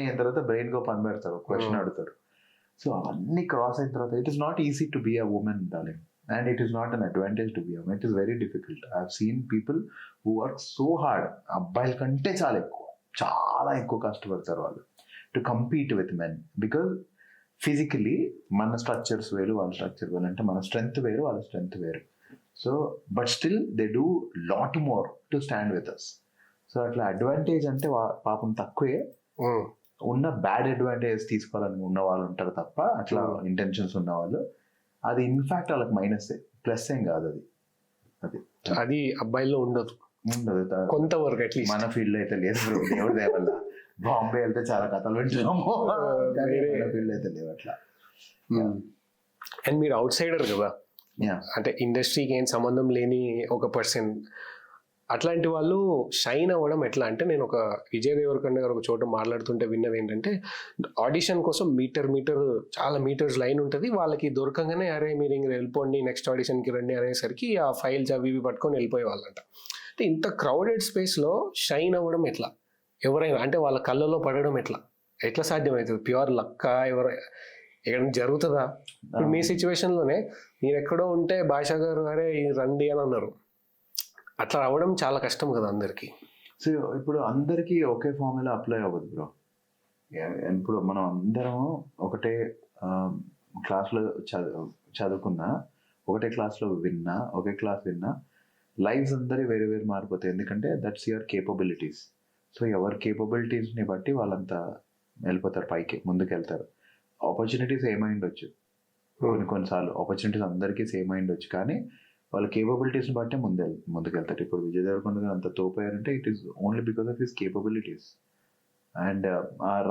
అయిన తర్వాత బ్రెయిన్ కో పని పెడతారు, క్వశ్చన్ అడుగుతారు. సో అవన్నీ క్రాస్ అయిన తర్వాత it is not easy to be a woman darling, and it is not an advantage to be a woman. It is very difficult. I have seen people who work so hard, అబ్బాయిల కంటే చాలా ఎక్కువ కష్టపడతారు వాళ్ళు to compete with men, because physically మన structures వేరు, వాళ్ళ structure వేరు, అంటే మన స్ట్రెంగ్త్ వేరు, వాళ్ళ స్ట్రెంగ్త్ వేరు. So but still they do lot more to stand with us. So అట్లా అడ్వాంటేజ్ అంటే పాపం తక్కువే, ఉన్న బ్యాడ్ అడ్వాంటేజ్ తీసుకోవాలని ఉన్న వాళ్ళు ఉంటారు తప్ప, అట్లా ఇంటెన్షన్స్ ఉన్న వాళ్ళు, అది ఇన్ఫాక్ట్ వాళ్ళకి మైనస్, ప్లస్ ఏం కాదు. అది అబ్బాయిల్లో ఉండదు కొంతవరకు, అట్లీస్ట్ మన ఫీల్డ్ అయితే లేదు బ్రో, దేవుడి దయ వల్ల. బాంబే వెళ్తే చాలా కథలు వింటున్నాము, ఫీల్డ్ అయితే లేవు అట్లా. అండ్ మీరు అవుట్ సైడర్ కదా, అంటే ఇండస్ట్రీకి ఏం సంబంధం లేని ఒక పర్సన్, అట్లాంటి వాళ్ళు షైన్ అవ్వడం ఎట్లా అంటే, నేను ఒక విజయ్ దేవరకొండ గారు ఒక చోట మాట్లాడుతుంటే విన్నది ఏంటంటే, ఆడిషన్ కోసం చాలా మీటర్స్ లైన్ ఉంటుంది, వాళ్ళకి దొరకంగానే అరే మీరు ఇంక వెళ్ళిపోండి నెక్స్ట్ ఆడిషన్కి రండి అనేసరికి ఆ ఫైల్స్ అవి ఇవి పట్టుకొని వెళ్ళిపోయే వాళ్ళంట. అంటే ఇంత క్రౌడెడ్ స్పేస్లో షైన్ అవ్వడం ఎట్లా, ఎవరైనా అంటే వాళ్ళ కళ్ళలో పడడం ఎట్లా సాధ్యమవుతుంది? ప్యూర్ లక్క ఎక్కడైనా జరుగుతుందా? ఇప్పుడు మీ సిచ్యువేషన్లోనే మీరు ఎక్కడో ఉంటే భాషా గారు అరే రండి అని అన్నారు, అట్లా రావడం చాలా కష్టం కదా అందరికి. సో ఇప్పుడు అందరికీ ఒకే ఫార్ములా అప్లై అవ్వదు బ్రో. ఇప్పుడు మనం అందరం ఒకటే క్లాస్లో చదువుకున్నా, ఒకటే క్లాస్లో విన్నా, ఒకే క్లాస్ విన్నా, లైఫ్స్ అందరి వేరే వేరు మారిపోతాయి. ఎందుకంటే దట్స్ యువర్ కేపబిలిటీస్. సో ఎవరి కేపబిలిటీస్ని బట్టి వాళ్ళంతా వెళ్ళిపోతారు, పైకి ముందుకు వెళ్తారు. ఆపర్చునిటీస్ ఏమైండొచ్చు, కొన్నిసార్లు ఆపర్చునిటీస్ అందరికీ సేమ్ అయిండొచ్చు, కానీ వాళ్ళ కేపబిలిటీస్ని బట్టే ముందుకెళ్తారు. ఇప్పుడు విజయ్ దేవరకొండ గారు అంత తోపోయారంటే it is only because of his capabilities. And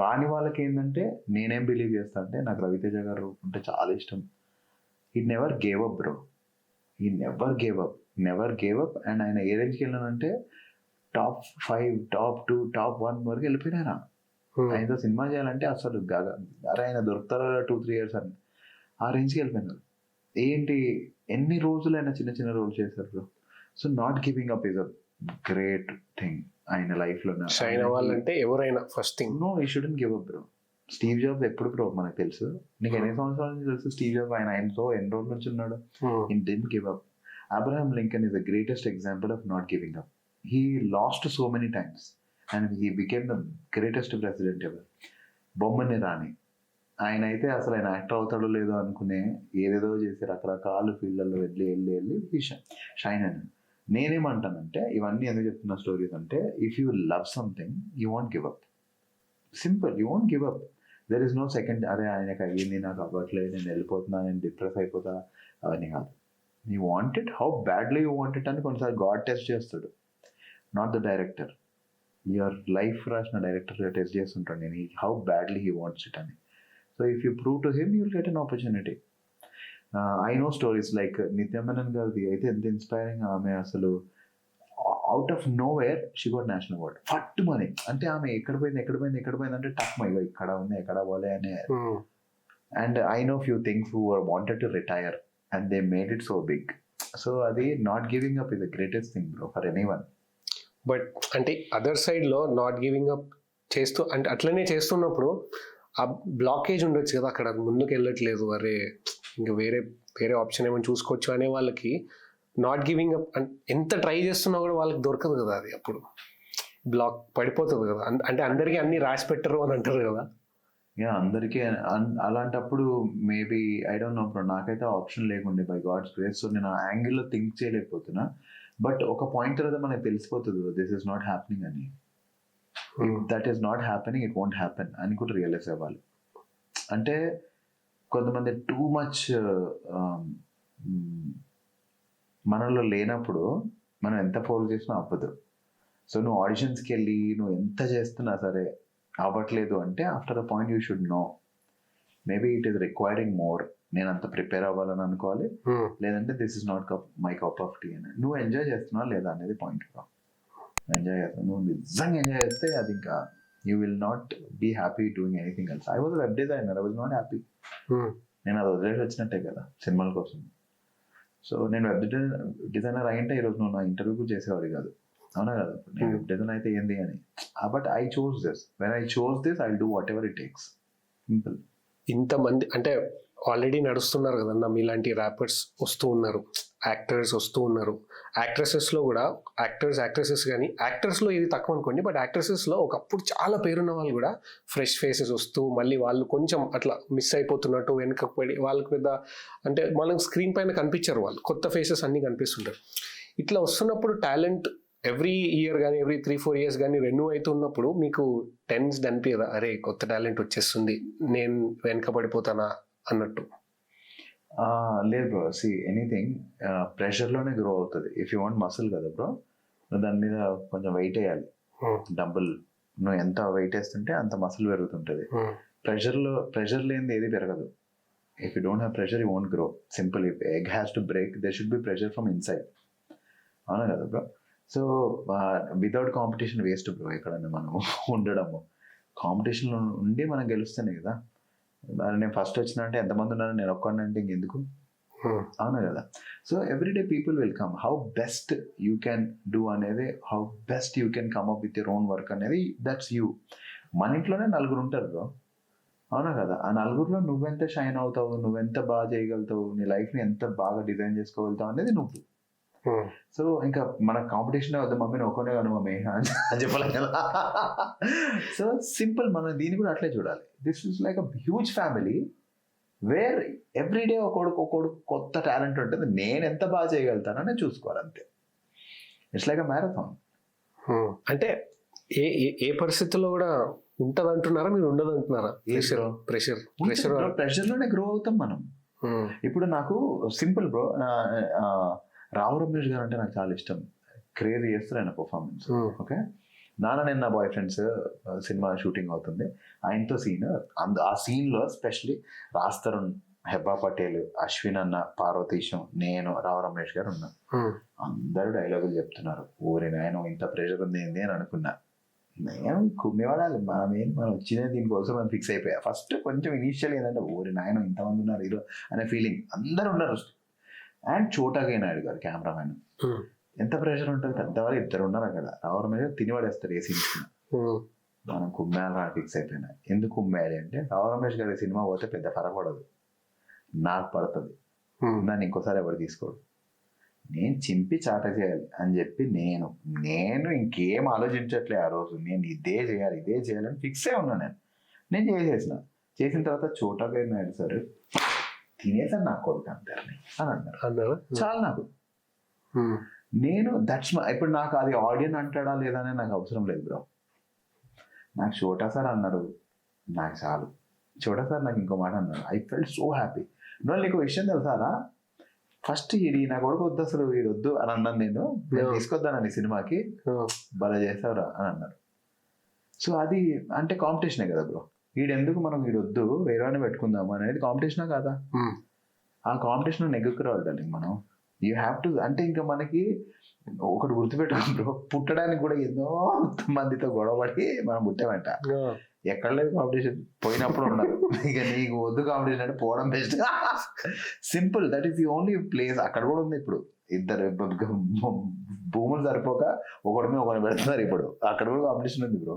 రాని వాళ్ళకి ఏంటంటే, నేనేం బిలీవ్ చేస్తా అంటే, నాకు రవితేజ గారు అంటే చాలా ఇష్టం. He never gave up bro, he never gave up. And ఆయన ఏ రేంజ్కి వెళ్ళానంటే టాప్ 5, టాప్ 2, టాప్ 1 వరకు వెళ్ళిపోయినారా. ఆయనతో సినిమా చేయాలంటే అసలు అరే ఆయన దొరుకుతారా 2-3 years అని, ఆ రేంజ్కి వెళ్ళిపోయినారు. ఏంటి ఎన్ని రోజులైనా చిన్న చిన్న రోల్ చేశారు bro. So not giving up is a great thing ఆయన లైఫ్లో. షైన్ అవ్వాలంటే ఎవరైనా first thing no you shouldn't give up bro. Steve Jobs ఎప్పుడు బ్రో మనకు తెలుసు, నీకు ఎన్ని సంవత్సరాల నుంచి తెలుసు స్టీవ్ జాబ్స్? ఆయనతో ఎన్ని రోజుల నుంచి ఉన్నాడు? In didn't give up. Abraham Lincoln is the greatest example of not giving up. He lost so many times and he became the greatest president ever. బొమ్మని రాని ఆయన అయితే అసలు ఆయన యాక్టర్ అవుతాడో లేదో అనుకునే ఏదేదో చేసి రకరకాల ఫీల్డ్లలో వెళ్ళి షైన్ అని. నేనేమంటానంటే, ఇవన్నీ ఎందుకు చెప్తున్న స్టోరీస్ అంటే, if you love something you want give up. Simple, you want give up. There is no second అరే ఆయనకు అయ్యింది నాకు అవ్వట్లేదు నేను వెళ్ళిపోతున్నా, నేను డిప్రెస్ అయిపోతా, అవన్నీ కాదు. You want it, how badly you want it అని కొన్నిసార్లు గాడ్ టెస్ట్ చేస్తాడు, not the director. Your life రాసిన డైరెక్టర్ టెస్ట్ చేస్తుంటాడు నేను, how badly he wants it అని. So if you prove to him, you'll get an opportunity. I know stories like Nitya Menon gardi aithe enta inspiring. Aame asalu out of nowhere she got national award. Fattu mani ante aame ekkada poyindi ante tough maigo ikkada undi ekkada vole ane. And I know few things who wanted to retire and they made it so big. So adi not giving up is the greatest thing bro for anyone. But ante other side lo not giving up చేస్తూ అంటే అట్లనే చేస్తున్నప్పుడు ఆ blockage ఉండొచ్చు కదా, అక్కడ ముందుకు వెళ్ళట్లేదు, అరే ఇంకా వేరే ఆప్షన్ ఏమైనా చూసుకోవచ్చు అనే వాళ్ళకి నాట్ గివింగ్ అప్ ఎంత ట్రై చేస్తున్నా కూడా వాళ్ళకి దొరకదు కదా, అది అప్పుడు బ్లాక్ పడిపోతుంది కదా. అంటే అందరికీ అన్ని రాసి పెట్టరు అని అంటారు కదా. అందరికీ అలాంటప్పుడు maybe I don't no bro, నాకైతే ఆప్షన్ లేకుండే బై గాడ్స్ గ్రేస్. సో నేను ఆ యాంగిల్లో థింక్ చేయలేకపోతున్నా. బట్ ఒక పాయింట్ తర్వాత మనకు తెలిసిపోతుంది దిస్ ఇస్ నాట్ హ్యాపెనింగ్ అని. That is not happening, it won't happen అని కూడా రియలైజ్ అవ్వాలి. అంటే కొంతమంది టూ మచ్ మనలో లేనప్పుడు మనం ఎంత ఫోర్స్ చేసినా అవ్వదు. సో నువ్వు ఆడిషన్స్కి వెళ్ళి నువ్వు ఎంత చేస్తున్నా సరే అవ్వట్లేదు అంటే after a point you should no maybe it is requiring more, నేను అంత ప్రిపేర్ అవ్వాలని అనుకోవాలి, లేదంటే this is not my cup of tea అని. నువ్వు ఎంజాయ్ చేస్తున్నావా లేదా అనేది పాయింట్. ఎంజాయ్ చేస్తావు, నువ్వు నిజంగా ఎంజాయ్ చేస్తే అది ఇంకా you will not be happy doing anything else. I was web designer, I was not happy. నేను అది వదిలేసి వచ్చినట్టే కదా సినిమాల కోసం. సో నేను వెబ్ డిజైనర్ అయింటే ఈరోజు నువ్వు నా ఇంటర్వ్యూ కూడా చేసేవాడు కాదు, అవునా కదా? నేను వెబ్ డిజైన్ అయితే ఏంది అని. But I chose this, when I chose this I will do what ever it takes. Simple. ఇంతమంది అంటే ఆల్రెడీ నడుస్తున్నారు కదన్నా, మీలాంటి ర్యాపర్స్ వస్తూ ఉన్నారు, యాక్టర్స్ వస్తూ ఉన్నారు, యాక్ట్రెసెస్లో కూడా యాక్ట్రెసెస్ కానీ యాక్టర్స్లో ఇది తక్కువ అనుకోండి, బట్ యాక్ట్రెసెస్లో ఒకప్పుడు చాలా పేరున్న వాళ్ళు కూడా ఫ్రెష్ ఫేసెస్ వస్తూ మళ్ళీ వాళ్ళు కొంచెం అట్లా మిస్ అయిపోతున్నట్టు వెనకకు పడి వాళ్ళకి పెద్ద అంటే మనకు స్క్రీన్ పైన కనిపించారు, వాళ్ళు కొత్త ఫేసెస్ అన్నీ కనిపిస్తుంటారు. ఇట్లా వస్తున్నప్పుడు టాలెంట్ ఎవ్రీ ఇయర్ కానీ ఎవ్రీ 3-4 years కానీ రెన్యూ అవుతున్నప్పుడు మీకు టెన్స్డ్ అనిపించదా, అరే కొత్త టాలెంట్ వచ్చేస్తుంది నేను వెనక పడిపోతానా అన్నట్టు? లేదు బ్రో, సి ఎనీథింగ్ ప్రెషర్లోనే గ్రో అవుతుంది. ఇఫ్ యూ వాంట్ మసిల్ కదా బ్రో, నువ్వు దాని మీద కొంచెం వెయిట్ వేయాలి. డబుల్ నువ్వు ఎంత వెయిట్ వేస్తుంటే అంత మసిల్ పెరుగుతుంటుంది. ప్రెషర్ లేనిది ఏది పెరగదు. If you don't have pressure you won't grow. Simple. If egg has to break there should be pressure from inside, అవునా కదా bro? So without competition waste bro ఎక్కడన్నా మనం ఉండడము. కాంపిటీషన్లో ఉండి మనం గెలుస్తేనే కదా. నేను ఫస్ట్ వచ్చిన అంటే ఎంతమంది ఉన్నారు, నేను ఒక్కడిని అంటే ఇంకెందుకు, అవునా కదా? So everyday people will come. How best you can do అనేది, how best you can come up with your own work అనేది, దట్స్ యూ. మన ఇంట్లోనే 4 ఉంటారు బ్రో, అవునా కదా? ఆ 4లో నువ్వెంత షైన్ అవుతావు, నువ్వెంత బాగా చేయగలుగుతావు, నీ లైఫ్ని ఎంత బాగా డిజైన్ చేసుకోగలుగుతావు అనేది నువ్వు. సో ఇంకా మన కాంపిటీషన్ వద్ద మమ్మీ ఒక్కనే కాను మమ్మీ అని చెప్పాలి కదా. సో సింపుల్, మనం దీన్ని కూడా అట్లే చూడాలి. This is like a huge family wear everyday ఒకడు కొత్త టాలెంట్ ఉంటుంది. నేను ఎంత బాగా చేయగలుగుతానని చూసుకోవాలి అంతే. It's like a marathon. అంటే ఏ పరిస్థితుల్లో కూడా ఉంటది అంటున్నారా, మీరు ఉండదు అంటున్నారా? ప్రెషర్లోనే గ్రో అవుతాం మనం. ఇప్పుడు నాకు సింపుల్ బ్రో, రావు రమేష్ గారు అంటే నాకు చాలా ఇష్టం. క్రేజ్ చేస్తారు ఆయన పర్ఫార్మెన్స్. ఓకే, నేను నా బాయ్ ఫ్రెండ్స్ సినిమా షూటింగ్ అవుతుంది, ఆయనతో సీన్. ఆ సీన్లో ఎస్పెషలీ రాజ్ తరుణ్, హెబ్బా పటేల్, అశ్విన్ అన్న, పార్వతీశం, నేను, రావు రమేష్ గారు ఉన్నా. అందరూ డైలాగులు చెప్తున్నారు. ఊరి నాయన ఇంత ప్రెషర్ ఉంది ఏంది అని అనుకున్నా. నేను కుమ్మేవాడాలి, మనం వచ్చిన దీనికోసం మనం ఫిక్స్ అయిపోయా. ఫస్ట్ కొంచెం ఇనీషియల్ ఏంటంటే ఊరి నాయన ఇంతమంది ఉన్నారు హీరో అనే ఫీలింగ్. అందరు ఉన్నారు. అండ్ చోటాగే నాయుడు గారు కెమెరామెన్, ఎంత ప్రెషర్ ఉంటుంది. పెద్దవాళ్ళు 2 ఉన్నారు అక్కడ. రావు రమేష్ గారు తినివాడేస్తారు ఏ సీన్స్. మనం కుమ్మేయాలని ఫిక్స్ అయిపోయినా. ఎందుకు కుమ్మేయాలి అంటే, రావు రమేష్ గారి సినిమా పోతే పెద్ద ఫరక పడదు, నాకు పడుతుంది, దాన్ని ఇంకోసారి ఎవరు తీసుకోడు. నేను చింపి చాట చేయాలి అని చెప్పి నేను ఇంకేం ఆలోచించట్లే. ఆ రోజు నేను ఇదే చేయాలని ఫిక్స్ అయి ఉన్నా. నేను చేసిన తర్వాత చోటాగే నాయుడు సార్ తినేసాను నా కొడుకు అందరిని అని అన్నారు. చాలా నాకు నేను దట్స్ ఇప్పుడు నాకు అది ఆడియన్ అంటాడా లేదా అని నాకు అవసరం లేదు బ్రో. నాకు చోటా సార్ అన్నారు, నాకు చాలు. చోటా సార్ నాకు ఇంకో మాట అన్నారు, ఐ ఫెల్ట్ సో హ్యాపీ. నువ్వు నీకు విషయం తెలుసారా, ఫస్ట్ నా కొడుకు వద్దు, అసలు వీడొద్దు అని అన్నాను. నేను తీసుకొద్దానని సినిమాకి, భలే చేసావురా అని అన్నారు. సో అది అంటే కాంపిటీషనే కదా బ్రో. వీడెందుకు, మనం వీడొద్దు వేరేవాడిని పెట్టుకుందాము అనేది కాంపిటీషనా కాదా? ఆ కాంపిటీషన్ నెగ్గుకురావాలి మనం. You have to. అంటే ఇంకా మనకి ఒకటి గుర్తుపెట్టుకుని బ్రో, పుట్టడానికి కూడా ఎన్నో మందితో గొడవపడి మనం పుట్టామంట. ఎక్కడ లేదు కాంపిటీషన్, పోయినప్పుడు ఉండాలి. ఇక నీకు వద్దు కాంపిటీషన్ అంటే పోవడం best. Simple, that is the only place. అక్కడ కూడా ఉంది ఇప్పుడు. 2 భూములు సరిపోక ఒకటి పెడుతున్నారు ఇప్పుడు. అక్కడ కూడా కాంపిటీషన్ ఉంది bro.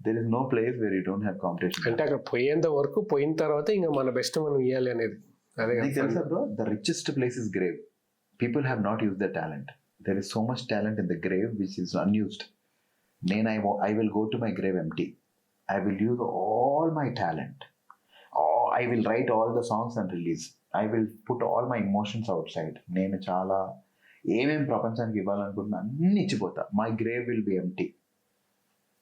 There is no place where you don't have competition. అంటే అక్కడ పోయేంత వరకు, పోయిన తర్వాత ఇంకా మన బెస్ట్ మనం ఇవ్వాలి అనేది. అదే తెలుసా bro, the richest place is grave. People have not used their talent. There is so much talent in the grave which is unused. I will go to my grave empty. I will use all my talent. I will write all the songs and release. I will put all my emotions outside. నేను చాలా ఏమేమి ప్రపంచానికి ఇవ్వాలనుకుంటున్నా అన్ని ఇచ్చిపోతా. My grave will be empty.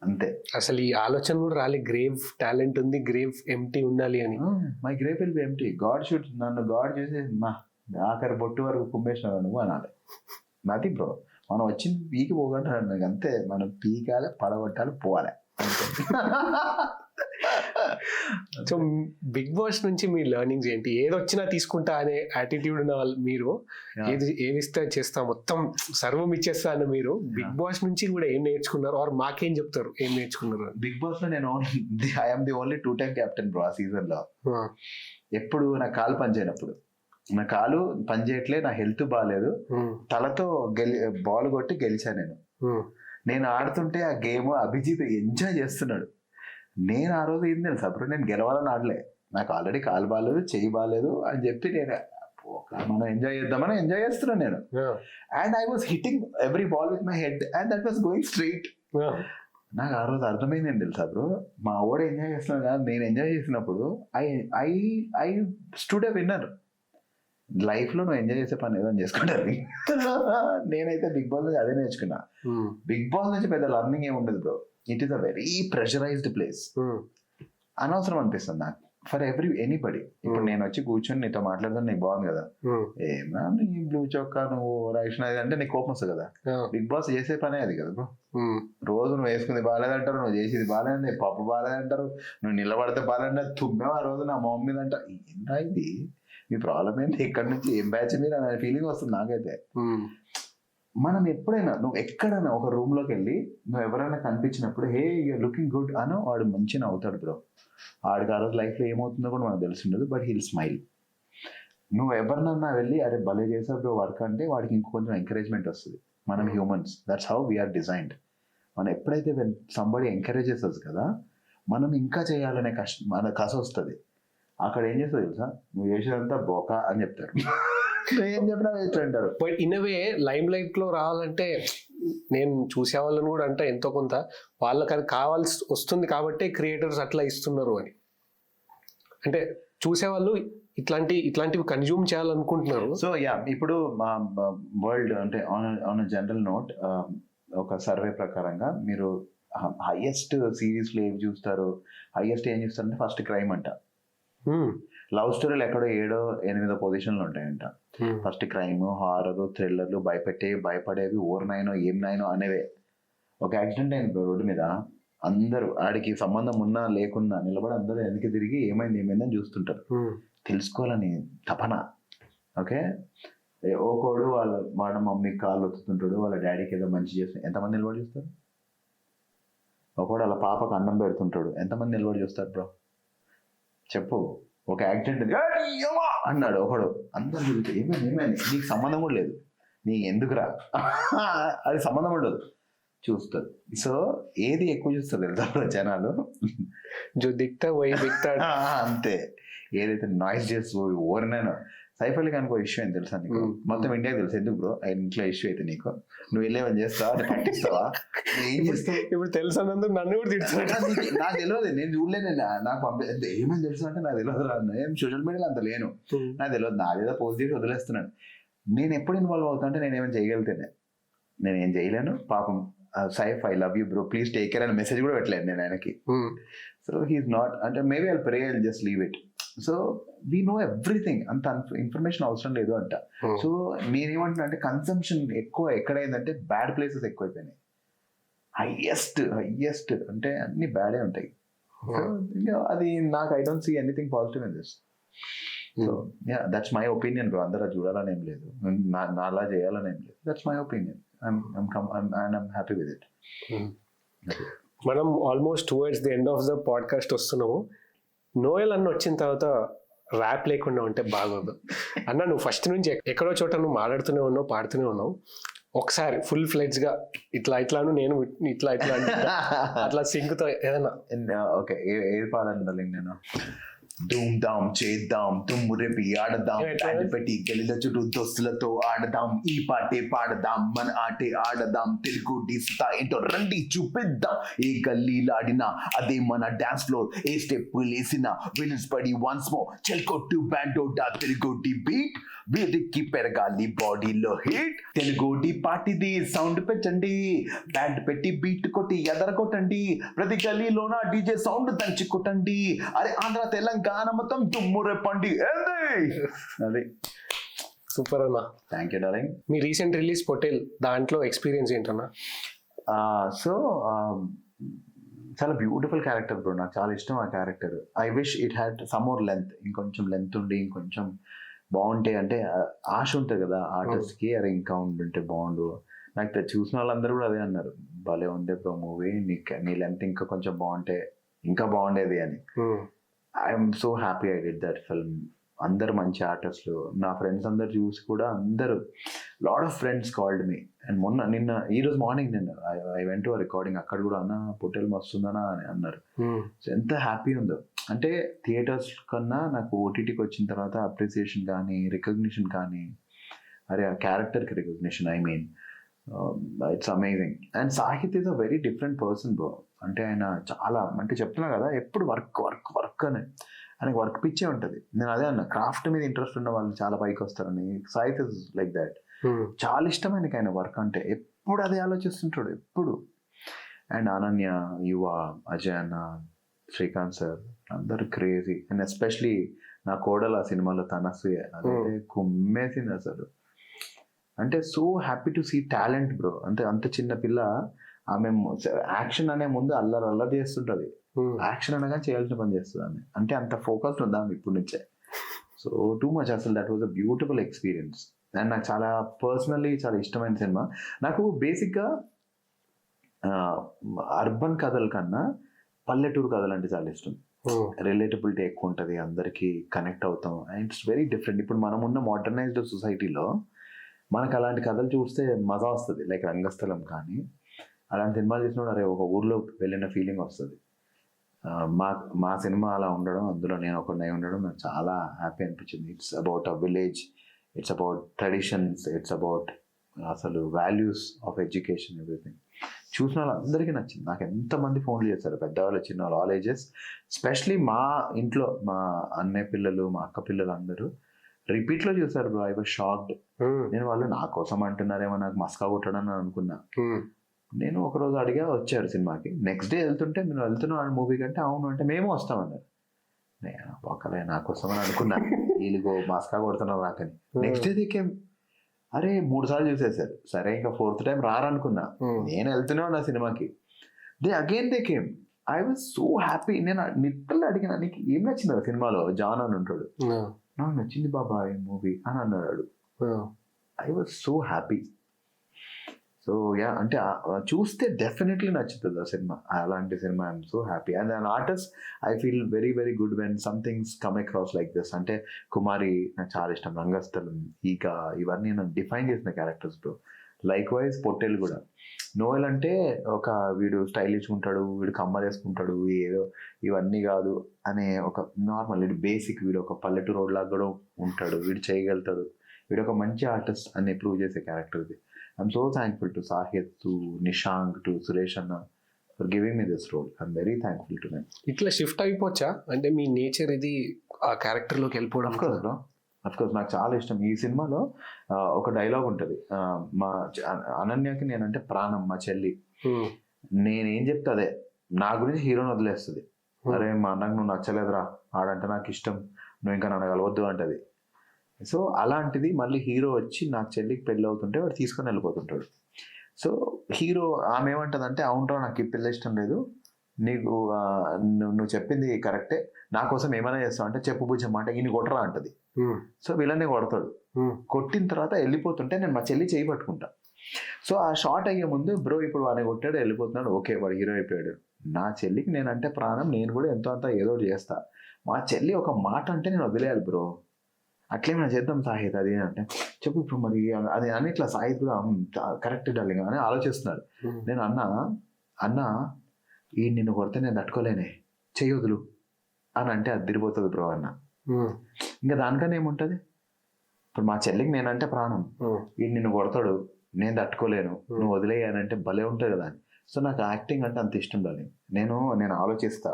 అంతే. అసలు ఈ ఆలోచన కూడా రాలే, గ్రేవ్ టాలెంట్ ఉంది, గ్రేవ్ ఎంటీ ఉండాలి అని. My grave will be empty. God should, నన్ను గాడ్ చేసి మా ఆఖరి బొట్టు వరకు కుమ్మేసినావు నువ్వు అనాలి. అది బ్రో, మనం వచ్చింది పీకి పోగొట్టాలి అంతే. మనం పీకాలి, పడగొట్టాలి, పోవాలి అంతే. సో బిగ్ బాస్ నుంచి మీ లెర్నింగ్స్ ఏంటి? ఏది వచ్చినా తీసుకుంటా అనే యాటిట్యూడ్ ఉన్న వాళ్ళు మీరు, ఏది ఇస్తే చేస్తా మొత్తం సర్వం ఇచ్చేస్తా అన్న మీరు బిగ్ బాస్ నుంచి కూడా ఏం నేర్చుకున్నారు? ఆర్ మాకేం చెప్తారు ఏం నేర్చుకున్నారు? బిగ్ బాస్ లో నేను I'm the only 2 time captain bro ఆ సీజన్ లో. ఎప్పుడు నా కాలు పనిచేయనప్పుడు, నా కాలు పనిచేయట్లే, నా హెల్త్ బాగాలేదు, తలతో బాల్ కొట్టి గెలిచా నేను ఆడుతుంటే ఆ గేమ్ అభిజిత్ ఎంజాయ్ చేస్తున్నాడు. నేను ఆ రోజు ఏం తెలుసు, అప్పుడు నేను గెలవాలని ఆడలే, నాకు ఆల్రెడీ కాలు బాగాలేదు, చెయ్యి బాగాలేదు అని చెప్పి నేను మనం ఎంజాయ్ చేద్దామని ఎంజాయ్ చేస్తున్నాను నేను. And I was hitting every ball with my head and that was going straight. నాకు ఆ రోజు అర్థమైంది ఏం తెలుసా బ్రో, మా ఓడ ఎంజాయ్ చేస్తున్నాను కదా, నేను ఎంజాయ్ చేసినప్పుడు I stood a winner. Life లో నువ్వు ఎంజాయ్ చేసే పని ఏదో చేసుకోవడానికి. నేనైతే బిగ్ బాస్ నుంచి అదే నేర్చుకున్నా. బిగ్ బాస్ నుంచి పెద్ద లర్నింగ్ ఏమి ఉండదు bro. It is a very pressurised place. అనవసరం అనిపిస్తుంది నాకు ఫర్ ఎనీబడి. ఇప్పుడు నేను వచ్చి కూర్చొని నీతో మాట్లాడతాను, నీకు బాగుంది కదా, ఏమన్నా నీ బ్లూ చొక్కా నువ్వు రైషన్ అది అంటే నీకు కోపం వస్తుంది కదా. బిగ్ బాస్ చేసే పనే అది కదా బ్రో. రోజు నువ్వు వేసుకుంది బాగాలేదంటారు, నువ్వు చేసేది బాగాలేదండి, పప్పు బాగాలేదంటారు, నువ్వు నిలబడితే బాగాలేదంటారు, తుమ్మే ఆ రోజు నా మొహం మీద అంట. ఏంటా ఇది, మీ ప్రాబ్లం ఏంటి, ఎక్కడి నుంచి ఏం బ్యాచ్ మీద అనే ఫీలింగ్ వస్తుంది నాకైతే. మనం ఎప్పుడైనా నువ్వు ఎక్కడైనా ఒక రూమ్ లోకి వెళ్ళి నువ్వు ఎవరైనా కనిపించినప్పుడు హే యూఆర్ లుకింగ్ గుడ్ అనో, వాడు మంచిగా అవుతాడు బ్రో. ఆడికి ఆ రోజు లైఫ్లో ఏమవుతుందో కూడా మనకు తెలిసిండదు, బట్ హీల్ స్మైల్. నువ్వు ఎవరినన్నా వెళ్ళి అరే భలే చేసావు బ్రో వర్క్ అంటే వాడికి ఇంకొంచెం ఎంకరేజ్మెంట్ వస్తుంది. మనం humans, that's how we are designed. మనం ఎప్పుడైతే సంబడి ఎంకరేజెస్ కదా, మనం ఇంకా చేయాలనే మన కస వస్తుంది. అక్కడ ఏం చేస్తావు తెలుసా, నువ్వు చేసేదంతా బోకా అని చెప్తారు. ఏం చెప్పినా వేస్ట్ అంటారు. But in way lime light లో రావాలంటే నేను చూసే వాళ్ళని కూడా అంటే ఎంతో కొంత వాళ్ళకి అది కావాల్సి వస్తుంది కాబట్టి క్రియేటర్స్ అట్లా ఇస్తున్నారు అని. అంటే చూసేవాళ్ళు ఇట్లాంటివి కన్జ్యూమ్ చేయాలనుకుంటున్నారు. సో యా, ఇప్పుడు మా వరల్డ్ అంటే ఆన్ జనరల్ నోట్, ఒక సర్వే ప్రకారంగా మీరు హైయెస్ట్ సిరీస్లో ఏవి చూస్తారు, హైయెస్ట్ ఏం చూస్తారంటే ఫస్ట్ క్రైమ్ అంట. లవ్ స్టోరీలు ఎక్కడో 7-8 పొజిషన్లు ఉంటాయంట. ఫస్ట్ క్రైమ్, హారర్, థ్రిల్లర్లు, భయపడేవి, ఓర్నాయనో ఏం నాయనో అనేవే. ఒక యాక్సిడెంట్ అయింది రోడ్డు మీద, అందరూ ఆడికి సంబంధం ఉన్నా లేకున్నా నిలబడి అందరూ వెనక్కి తిరిగి ఏమైందని చూస్తుంటారు, తెలుసుకోవాలని తపన. ఓకే, ఓకోడు వాళ్ళ మమ్మీకి కాళ్ళు ఒత్తుతుంటాడు, వాళ్ళ డాడీకి ఏదో మంచి చేస్తాడు, ఎంతమంది నిలబడి చూస్తారు? ఒకడు వాళ్ళ పాపకు అన్నం పెడుతుంటాడు, ఎంతమంది నిలబడి చూస్తారు బ్రో చెప్పు? ఒక యాక్సిడెంట్ అన్నాడు ఒకడు, అందరు చూస్తే ఏమైంది, నీకు సంబంధం కూడా లేదు, నీ ఎందుకురా, అది సంబంధం ఉండదు, చూస్తారు. సో ఏది ఎక్కువ చూస్తారు తెలుసా జనాలు, అంతే. ఏదైతే నాయిస్ చేస్తూ ఓరినైనా సైఫ్ అలీ ఖాన్ ఇష్యూ అని తెలుసా నీకు? మొత్తం ఇండియాకి తెలుసు. ఎందుకు బ్రో ఆయన ఇంట్లో ఇష్యూ అయితే నీకు నువ్వు వెళ్ళేవని చేస్తావా, పట్టిస్తావా, ఏం చేస్తావు? ఇప్పుడు తెలుసు అన్నందుకు నన్ను కూడా తిడుతున్నాడు. నాకు తెలియదు, నేను చూడలేదు, నాకు ఏమని తెలుసు అంటే నాకు తెలియదు రా, ఏం సోషల్ మీడియాలో అంత లేను, నాకు తెలియదు, నాదేదో పోస్ట్ చేసి వదిలేస్తున్నాను. నేను ఎప్పుడు ఇన్వాల్వ్ అవుతా అంటే నేను ఏమైనా చేయగలితేనే, నేను ఏం చేయలేను. పాపం Saif I love you bro please take care అనే మెసేజ్ కూడా పెట్టలేదు నేను ఆయనకి. సో హీఈస్ నాట్ అంటే maybe I'll pray I'll just leave it. So we know everything, అంత ఇన్ఫర్మేషన్ అవసరం లేదు అంట. సో నేనేమంటున్నా అంటే కన్సంప్షన్ ఎక్కువ ఎక్కడైందంటే బ్యాడ్ ప్లేసెస్ ఎక్కువైపోయినాయి. హైయెస్ట్ అంటే అన్ని బ్యాడే ఉంటాయి. ఇంకా అది నాకు I don't see anything positive in this. So yeah, that's my opinion bro. అందరూ చూడాలని ఏం లేదు, నాలా చేయాలని ఏం లేదు, that's my opinion. I'm happy with it. మనం almost towards the end of the podcast వస్తున్నాము. నోయల్ అన్న వచ్చిన తర్వాత ర్యాప్ లేకుండా ఉంటే బాగోదు అన్న. నువ్వు ఫస్ట్ నుంచి ఎక్కడో చోట నువ్వు మాట్లాడుతూనే ఉన్నావు, పాడుతూనే ఉన్నావు. ఒకసారి ఫుల్ ఫ్లెడ్జ్ గా ఇట్లాను నేను ఇట్లా అట్లా సింక్తో ఏదన్నా. ఓకే, ఏది పాడాలి నేను? ధూమ్ ధామ్ చేద్దాం, తుమ్ము రేపి ఆడదాం, పెట్టి గలిల చుట్టూ దోస్తులతో ఆడదాం, ఈ పాటే పాడదాం, మన ఆటే ఆడదాం, తెలుగు డిస్తా ఏంటో రండి చూపిద్దాం. ఏ గల్లీలాడినా అదే మన డాన్స్ ఫ్లోర్, ఏ స్టెప్ లేసినా విలన్స్ పడి వన్స్ మోర్, చెల్కొట్టు బ్యాండోడా తెలుగోటి బీట్, వీరికి పెరగాలి బాడీలో హీట్, తెలుగోటి పాటిది సౌండ్ పెంచండి, బ్యాండ్ పెట్టి బీట్ కొట్టి ఎదరగొట్టండి, ప్రతి గల్లీలోన డీజే సౌండ్ దంచి కొట్టండి, అరే ఆంధ్ర తెలంగాణ మొత్తం దుమ్ము రేపండి. అది సూపర్ అన్న. Thank you darling. మీ రీసెంట్ రిలీజ్ పొటేల్, దాంట్లో ఎక్స్పీరియన్స్ ఏంటన్నా? సో చాలా బ్యూటిఫుల్ క్యారెక్టర్ బ్రో, నాకు చాలా ఇష్టం ఆ character. I wish it had some more length, ఇంకొంచెం లెంత్ ఉండి ఇంకొంచెం బాగుంటే, అంటే ఆశ ఉంటుంది కదా ఆర్టిస్ట్కి, అరే ఇంకా ఉండుంటే బాగుండు. నాకు చూసిన వాళ్ళందరూ కూడా అదే అన్నారు, భలే ఉంది బ్రో మూవీ, నీ లెంత్ ఇంకా కొంచెం బాగుంటే ఇంకా బాగుండేది అని. I'm so happy I did that film. అందరు మంచి ఆర్టిస్టులు, నా ఫ్రెండ్స్ అందరు చూసి కూడా అందరూ, lot of friends called me. And నిన్న ఈరోజు morning I went to recording, అక్కడ కూడా అన్న పొట్టేలు మస్తుందనా అని అన్నారు. సో ఎంత హ్యాపీ ఉందో, అంటే థియేటర్స్ కన్నా నాకు ఓటీటీకి వచ్చిన తర్వాత అప్రిసియేషన్ కానీ రికగ్నిషన్ కానీ, అరే ఆ క్యారెక్టర్కి recognition, I mean it's amazing. And Sahith is a very different person bro. అంటే ఆయన చాలా, అంటే చెప్తున్నా కదా ఎప్పుడు వర్క్ వర్క్ వర్క్ అని, ఆయనకి వర్క్ పిచ్చే ఉంటుంది. నేను అదే అన్న, క్రాఫ్ట్ మీద ఇంట్రెస్ట్ ఉన్న వాళ్ళు చాలా పైకి వస్తారని. Sahith is like that. చాలా ఇష్టం ఆయనకి ఆయన వర్క్ అంటే, ఎప్పుడు అదే ఆలోచిస్తుంటాడు ఎప్పుడు. అండ్ అనన్య, యువ, అజయ్ అన్న, శ్రీకాంత్ సార్ అందరు క్రేజీ. అండ్ ఎస్పెషలీ నా కోడలు ఆ సినిమాలో తనసూయ, అదైతే కుమ్మేసింది అసలు. అంటే so happy to see talent bro. అంటే అంత చిన్న పిల్ల, ఆమె యాక్షన్ అనే ముందు అల్లరి చేస్తుంటది, యాక్షన్ అనగా చేయాల్సిన పని చేస్తుంది ఆమె. అంటే అంత ఫోకస్డ్ ఉందా ఆమె ఇప్పటి నుంచే. సో టూ మచ్ అసలు, that was a beautiful experience. And నాకు చాలా పర్సనల్లీ చాలా ఇష్టమైన సినిమా. నాకు బేసిక్గా అర్బన్ కథల కన్నా పల్లెటూరు కథలు అంటే చాలా ఇష్టం. రిలేటబిలిటీ ఎక్కువ ఉంటుంది, అందరికీ కనెక్ట్ అవుతాం. And it's very different. ఇప్పుడు మనం ఉన్న మోడర్నైజ్డ్ సొసైటీలో మనకు అలాంటి కథలు చూస్తే మజా వస్తుంది, లైక్ రంగస్థలం కానీ అలాంటి సినిమాలు చూసినప్పుడు అరే ఒక ఊర్లో వెళ్ళిన ఫీలింగ్ వస్తుంది. మా సినిమా అలా ఉండడం, అందులో నేను ఒకరినై ఉండడం నాకు చాలా హ్యాపీ అనిపించింది. It's about a village, it's about traditions, it's about అసలు వాల్యూస్ ఆఫ్ ఎడ్యుకేషన్, ఎవ్రీథింగ్. చూసిన వాళ్ళందరికీ నచ్చింది. నాకు ఎంతమంది ఫోన్లు చేశారు, పెద్దవాళ్ళు చిన్నవాళ్ళు, ఆల్ ఏజెస్. స్పెషలీ మా ఇంట్లో మా అన్నయ్య పిల్లలు, మా అక్క పిల్లలు అందరూ రిపీట్లో చూసారు బ్రో. I was shocked. నేను వాళ్ళు నా కోసం అంటున్నారేమో, నాకు మస్కా కొట్టడని అనుకున్నా. నేను ఒకరోజు అడిగా, వచ్చారు సినిమాకి. నెక్స్ట్ డే వెళ్తుంటే, మీరు వెళ్తున్నాను మూవీ కంటే, అవును అంటే మేము వస్తామన్నారు. నేను ఒకలే నా కోసం అని అనుకున్నా, వీళ్ళకి మస్కా కొడుతున్నారు నాకని. నెక్స్ట్ డే దిక్కేం, అరే 3 సార్లు చూసేసారు. సరే ఇంకా 4th టైం రారనుకున్నా, నేను వెళ్తున్నాను నా సినిమాకి. They again they came. I was so happy. నేను నిట్టలు అడిగిన, నీకు ఏం నచ్చింది ఆ సినిమాలో? జాన్ అని ఉంటాడు, నాకు నచ్చింది బాబా ఈ మూవీ అని అన్నాడు. I was so happy. So yeah, అంటే చూస్తే డెఫినెట్లీ నచ్చుతుంది ఆ సినిమా. అలాంటి సినిమా I'm so happy. And an artist I feel very very good when somethings come across like this. అంటే కుమారి నాకు చాలా ఇష్టం, రంగస్థలం, ఈక, ఇవన్నీ నేను డిఫైన్ చేసిన క్యారెక్టర్స్ బ్రో. లైక్ వైజ్ పొట్టేలు కూడా. నోయల్ అంటే ఒక వీడు స్టైలిష్ ఉంటాడు, వీడు కమ్మలు వేసుకుంటాడు, ఏదో ఇవన్నీ కాదు అనే ఒక నార్మల్, వీడు బేసిక్, వీడు ఒక పల్లెటూరు రోడ్ లాగా కూడా ఉంటాడు, వీడు చేయగలుగుతాడు, వీడు ఒక మంచి ఆర్టిస్ట్ అని ప్రూవ్ చేసే క్యారెక్టర్ ఇది. I'm so thankful to Sahith, to Nishank, to Suresh అన్న for giving me this role. I'm very thankful to them. ఇట్లా షిఫ్ట్ అయిపోవచ్చా అంటే మీ నేచర్ ఇది ఆ క్యారెక్టర్లోకి వెళ్ళిపోవడం? అఫ్కోర్స్ నాకు చాలా ఇష్టం. ఈ సినిమాలో ఒక డైలాగ్ ఉంటుంది, మా అనన్యకి నేనంటే ప్రాణం, మా చెల్లి. నేనేం చెప్తా అదే, నా గురించి హీరోని వదిలేస్తుంది. అరే మా అన్నకు నువ్వు నచ్చలేదురా, ఆడంటే నాకు ఇష్టం, నువ్వు ఇంకా నన్ను కలవద్దు అంటది. సో అలాంటిది మళ్ళీ హీరో వచ్చి నాకు చెల్లికి పెళ్ళి అవుతుంటే వాడు తీసుకొని వెళ్ళిపోతుంటాడు. సో హీరో ఆమె ఏమంటదంటే, అవునరా నాకు ఈ పిల్ల ఇష్టం లేదు, నీకు నువ్వు చెప్పింది కరెక్టే, నా కోసం ఏమైనా చేస్తావు అంటే చెప్పు బుజ్జమ్మ అంటే ఈయన కొట్టరా అంటది. సో వీళ్ళని కొడతాడు. కొట్టిన తర్వాత వెళ్ళిపోతుంటే నేను మా చెల్లి చేయి పట్టుకుంటా. సో ఆ షార్ట్ అయ్యే ముందు, బ్రో ఇప్పుడు వాడిని కొట్టాడు వెళ్ళిపోతున్నాడు, ఓకే వాడు హీరో అయిపోయాడు. నా చెల్లికి నేనంటే ప్రాణం, నేను కూడా ఎంతో అంత ఏదో చేస్తా. మా చెల్లి ఒక మాట అంటే నేను వదిలేయాలి బ్రో, అట్లేమైనా చేద్దాం సాహిత్ అది అంటే, చెప్పు ఇప్పుడు మరి అది అని ఇట్లా సాహిత్ కూడా కరెక్ట్ డార్లింగ్ అని ఆలోచిస్తున్నాడు. నేను అన్నా ఈ నిన్ను కొడితే నేను తట్టుకోలేనే, చెయ్యొద్దులు అని అంటే అది తిరిగిపోతుంది బ్రో అన్న. ఇంకా దానికన్నా ఏముంటుంది, ఇప్పుడు మా చెల్లికి నేనంటే ప్రాణం, ఈ నిన్ను కొడతాడు నేను తట్టుకోలేను, నువ్వు వదిలేయానంటే భలే ఉంటుంది కదా అని. సో నాకు యాక్టింగ్ అంటే అంత ఇష్టం డార్లింగ్. నేను ఆలోచిస్తా,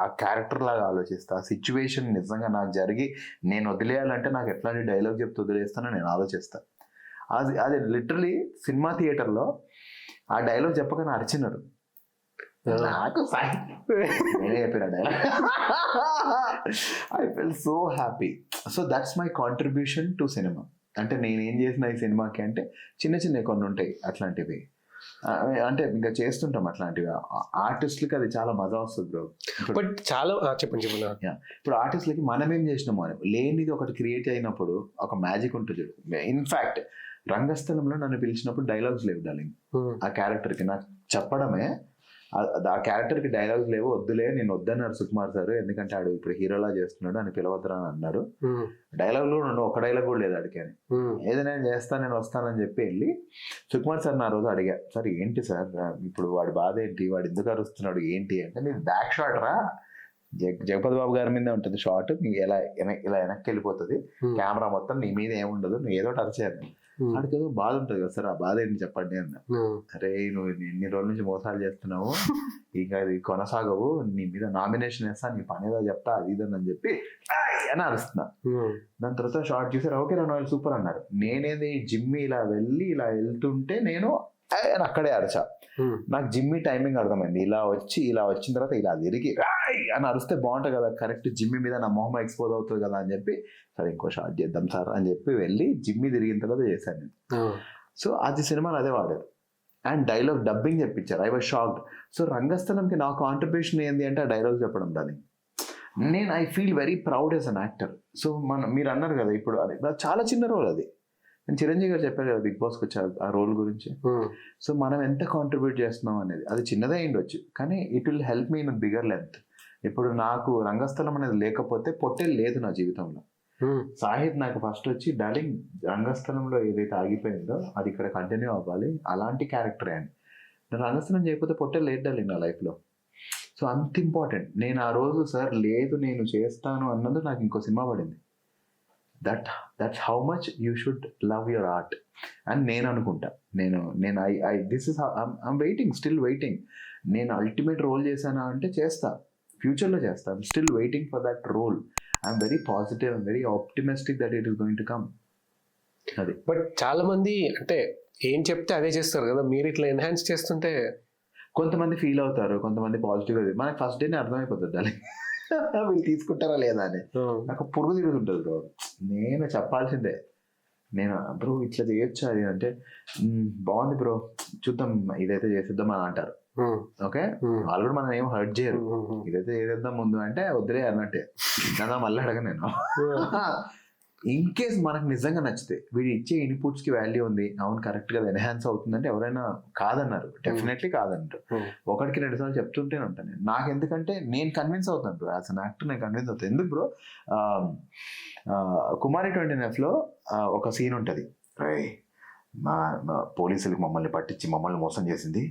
ఆ క్యారెక్టర్ లాగా ఆలోచిస్తా. ఆ సిచ్యువేషన్ నిజంగా నాకు జరిగి నేను వదిలేయాలంటే నాకు ఎట్లాంటి డైలాగ్ చెప్తూ వదిలేస్తానో నేను ఆలోచిస్తా. అది లిటరలీ సినిమా థియేటర్లో ఆ డైలాగ్ చెప్పగానే అరిచినారు. నాకు నేనే చెప్పిన dialogue. I feel so happy. So that's my contribution to cinema. అంటే నేనేం చేసిన ఈ సినిమాకి అంటే చిన్న చిన్న కొన్ని ఉంటాయి అట్లాంటివి. అంటే ఇంకా చేస్తుంటాం అట్లాంటివి. ఆర్టిస్టులకి అది చాలా మజా వస్తుంది బ్రో. బట్ చాలా చెప్పండి. ఇప్పుడు ఆర్టిస్టులకి మనం ఏం చేసినాము అని లేనిది ఒకటి క్రియేట్ అయినప్పుడు ఒక మ్యాజిక్ ఉంటుంది. ఇన్ఫాక్ట్ రంగస్థలంలో నన్ను పిలిచినప్పుడు డైలాగ్స్ లేవు డార్లింగ్. ఆ క్యారెక్టర్కి నాకు చెప్పడమే, ఆ క్యారెక్టర్కి డైలాగ్స్ లేవు, వద్దులే నేను వద్దన్నారు సుకుమార్ సార్, ఎందుకంటే ఆడు ఇప్పుడు హీరోలా చేస్తున్నాడు అని పిలవద్దురా అని అన్నారు. డైలాగులు కూడా ఉండవు, ఒక డైలాగ్ కూడా లేదు ఆడికి అని. ఏదైనా నేను చేస్తాను, నేను వస్తానని చెప్పి వెళ్ళి సుకుమార్ సార్ నా రోజు అడిగా, సార్ ఏంటి సార్ ఇప్పుడు వాడి బాధ ఏంటి, వాడు ఎందుకు అరుస్తున్నాడు ఏంటి అంటే, నేను బ్యాక్ షాట్ రా, జగపతి బాబు గారి మీదే ఉంటుంది షాట్, ఇలా ఇలా వెనక్కి వెళ్ళిపోతుంది, కెమెరా మొత్తం నీ మీద ఏముండదు, నువ్వు ఏదో అరిచాను. వాడికి ఏదో బాధ ఉంటుంది కదా సార్, ఆ బాధ ఏంటి చెప్పండి అన్న. అరే నువ్వు ఎన్ని రోజుల నుంచి మోసాలు చేస్తున్నావు, ఇంకా అది కొనసాగవు, నీ మీద నామినేషన్ వేస్తా, నీ పని ఏదో చెప్తా, అది ఇదని అని చెప్పి అని అరుస్తున్నా. దాని తర్వాత షార్ట్ చూసారు, ఓకే రా సూపర్ అన్నారు. నేనేది జిమ్మి ఇలా వెళ్తుంటే నేను అక్కడే అరచా. నాకు జిమ్మి టైమింగ్ అర్థమైంది, ఇలా వచ్చిన తర్వాత ఇలా తిరిగి అని అరిస్తే బాగుంటుంది కదా, కరెక్ట్ జిమ్మి మీద నా మొహం ఎక్స్పోజ్ అవుతుంది కదా అని చెప్పి, సరే ఇంకో షార్ట్ చేద్దాం సార్ అని చెప్పి వెళ్ళి జిమ్మి తిరిగిన తర్వాత చేశాను నేను. సో అది సినిమాలో అదే వాడారు. అండ్ డైలాగ్ డబ్బింగ్ చెప్పించారు. I was shocked. సో రంగస్థలంకి నా కాంట్రిబ్యూషన్ ఏంటి అంటే ఆ డైలాగ్ చెప్పడం. దాన్ని నేను I feel very proud as an actor. So మీరు అన్నారు కదా ఇప్పుడు, అది చాలా చిన్న రోల్ అది. నేను చిరంజీవి గారు చెప్పారు కదా బిగ్ బాస్కి వచ్చి ఆ రోల్ గురించి. సో మనం ఎంత కాంట్రిబ్యూట్ చేస్తున్నాం అనేది, అది చిన్నదే అయ్యిండొచ్చు కానీ it will help me in bigger length. ఇప్పుడు నాకు రంగస్థలం అనేది లేకపోతే పొట్టే లేదు నా జీవితంలో. సాహిద్ నాకు ఫస్ట్ వచ్చి, డార్లింగ్ రంగస్థలంలో ఏదైతే ఆగిపోయిందో అది ఇక్కడ కంటిన్యూ అవ్వాలి, అలాంటి క్యారెక్టరే అని. నేను రంగస్థలం చేయకపోతే పొట్టే లేదు డార్లింగ్ నా లైఫ్లో. సో అంత ఇంపార్టెంట్. నేను ఆ రోజు సార్ లేదు నేను చేస్తాను అన్నది నాకు ఇంకో సినిమా పడింది. That's how much you should love your art అని నేను అనుకుంటా. This is I'm waiting, still waiting. నేను అల్టిమేట్ రోల్ చేశానా అంటే చేస్తా, ఫ్యూచర్లో చేస్తాను. Still waiting for that role. I'm very positive, I'm very optimistic that it is going to come. అది. బట్ చాలా మంది అంటే ఏం చెప్తే అదే చేస్తారు కదా, మీరు ఇట్లా ఎన్హాన్స్ చేస్తుంటే కొంతమంది ఫీల్ అవుతారు, కొంతమంది పాజిటివ్గా. మనకి ఫస్ట్ డేనే అర్థమైపోతుంది డార్లింగ్ వీళ్ళు తీసుకుంటారా లేదా అని. నాకు పురుగు తిరుగుతుంటుంది బ్రో. నేను చెప్పాల్సిందే, నేను బ్రో ఇట్లా చేయొచ్చా అది అంటే, బాగుంది బ్రో చూద్దాం ఇదైతే చేసేద్దాం అని అంటారు. ఓకే, వాళ్ళు కూడా మనం ఏం హర్ట్ చేయరు. ఇదైతే చేసేద్దాం ముందు అంటే వద్దులే అన్నట్టే, నన్ను మళ్ళీ అడగ నేను. ఇన్ కేస్ మనకు నిజంగా నచ్చితే, వీడు ఇచ్చే ఇన్పుట్స్ కి వాల్యూ ఉంది, అవును కరెక్ట్ గా ఎన్హాన్స్ అవుతుందంటే ఎవరైనా కాదన్నారు, డెఫినెట్లీ కాదన్నారు. ఒకటికి 2 సార్లు చెప్తుంటేనే ఉంటాను నేను. నాకు ఎందుకంటే నేను కన్విన్స్ అవుతాను బ్రో, యాజ్ అన్ యాక్టర్ నేను కన్విన్స్ అవుతాను. ఎందుకు బ్రో, కుమారి 29F లో ఒక సీన్ ఉంటుంది, మా పోలీసులకి మమ్మల్ని పట్టించి మమ్మల్ని మోసం చేసింది,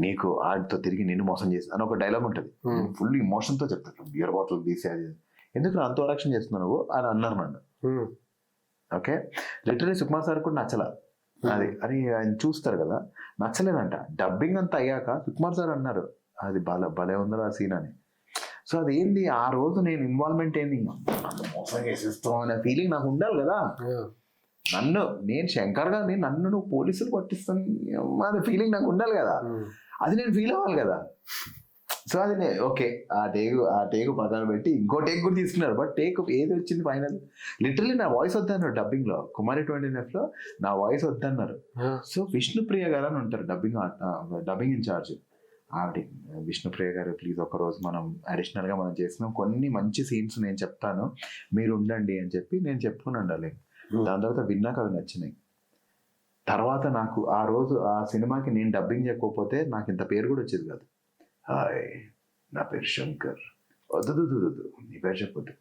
నీకు ఆడితో తిరిగి నిన్ను మోసం చేసి అని ఒక డైలాగ్ ఉంటుంది. ఫుల్ ఇమోషన్తో చెప్తాను, బియర్ బాటిల్ తీసి అది ఎందుకు అంత ఓవరాక్షన్ చేస్తున్నావు అని అన్నారు నన్ను. ఓకే, లిటరలీ సుకుమార్ సార్ కూడా నచ్చల అది. అని ఆయన చూస్తారు కదా, నచ్చలేదంట. డబ్బింగ్ అంతా అయ్యాక సుకుమార్ సార్ అన్నారు, అది భలే ఉందా ఆ సీన్ అని. సో అది ఏంది, ఆ రోజు నేను ఇన్వాల్వ్మెంట్ ఏంది, నన్ను మోసం చేసేస్తాం అనే ఫీలింగ్ నాకు ఉండాలి కదా. నేను శంకర్ గారిని నన్ను నువ్వు పోలీసులు పట్టిస్తాను అనే ఫీలింగ్ నాకు ఉండాలి కదా, అది నేను ఫీల్ అవ్వాలి కదా. సో అది ఓకే, ఆ టేకు పక్కన పెట్టి ఇంకో టేక్ కూడా తీసుకున్నారు. బట్ టేక్ ఏది వచ్చింది ఫైనల్, లిటరలీ నా వాయిస్ వద్దన్నారు డబ్బింగ్ లో. కుమారి 29F లో నా వాయిస్ వద్దన్నారు. సో విష్ణుప్రియ గారు అని ఉంటారు డబ్బింగ్ ఇన్ఛార్జ్. ఆవిడ, విష్ణుప్రియ గారు ప్లీజ్ ఒకరోజు మనం అడిషనల్ గా మనం చేసినాం కొన్ని మంచి సీన్స్ నేను చెప్తాను మీరు ఉండండి అని చెప్పి నేను చెప్పుకుని ఉండాలి. దాని తర్వాత విన్నాక అవి నచ్చినాయి. తర్వాత నాకు ఆ రోజు ఆ సినిమాకి నేను డబ్బింగ్ చెప్పకపోతే నాకు ఇంత పేరు కూడా వచ్చేది కాదు. హాయ్ నా పేరు శంకర్, వద్దు నీ పేరు చెప్పొద్దు,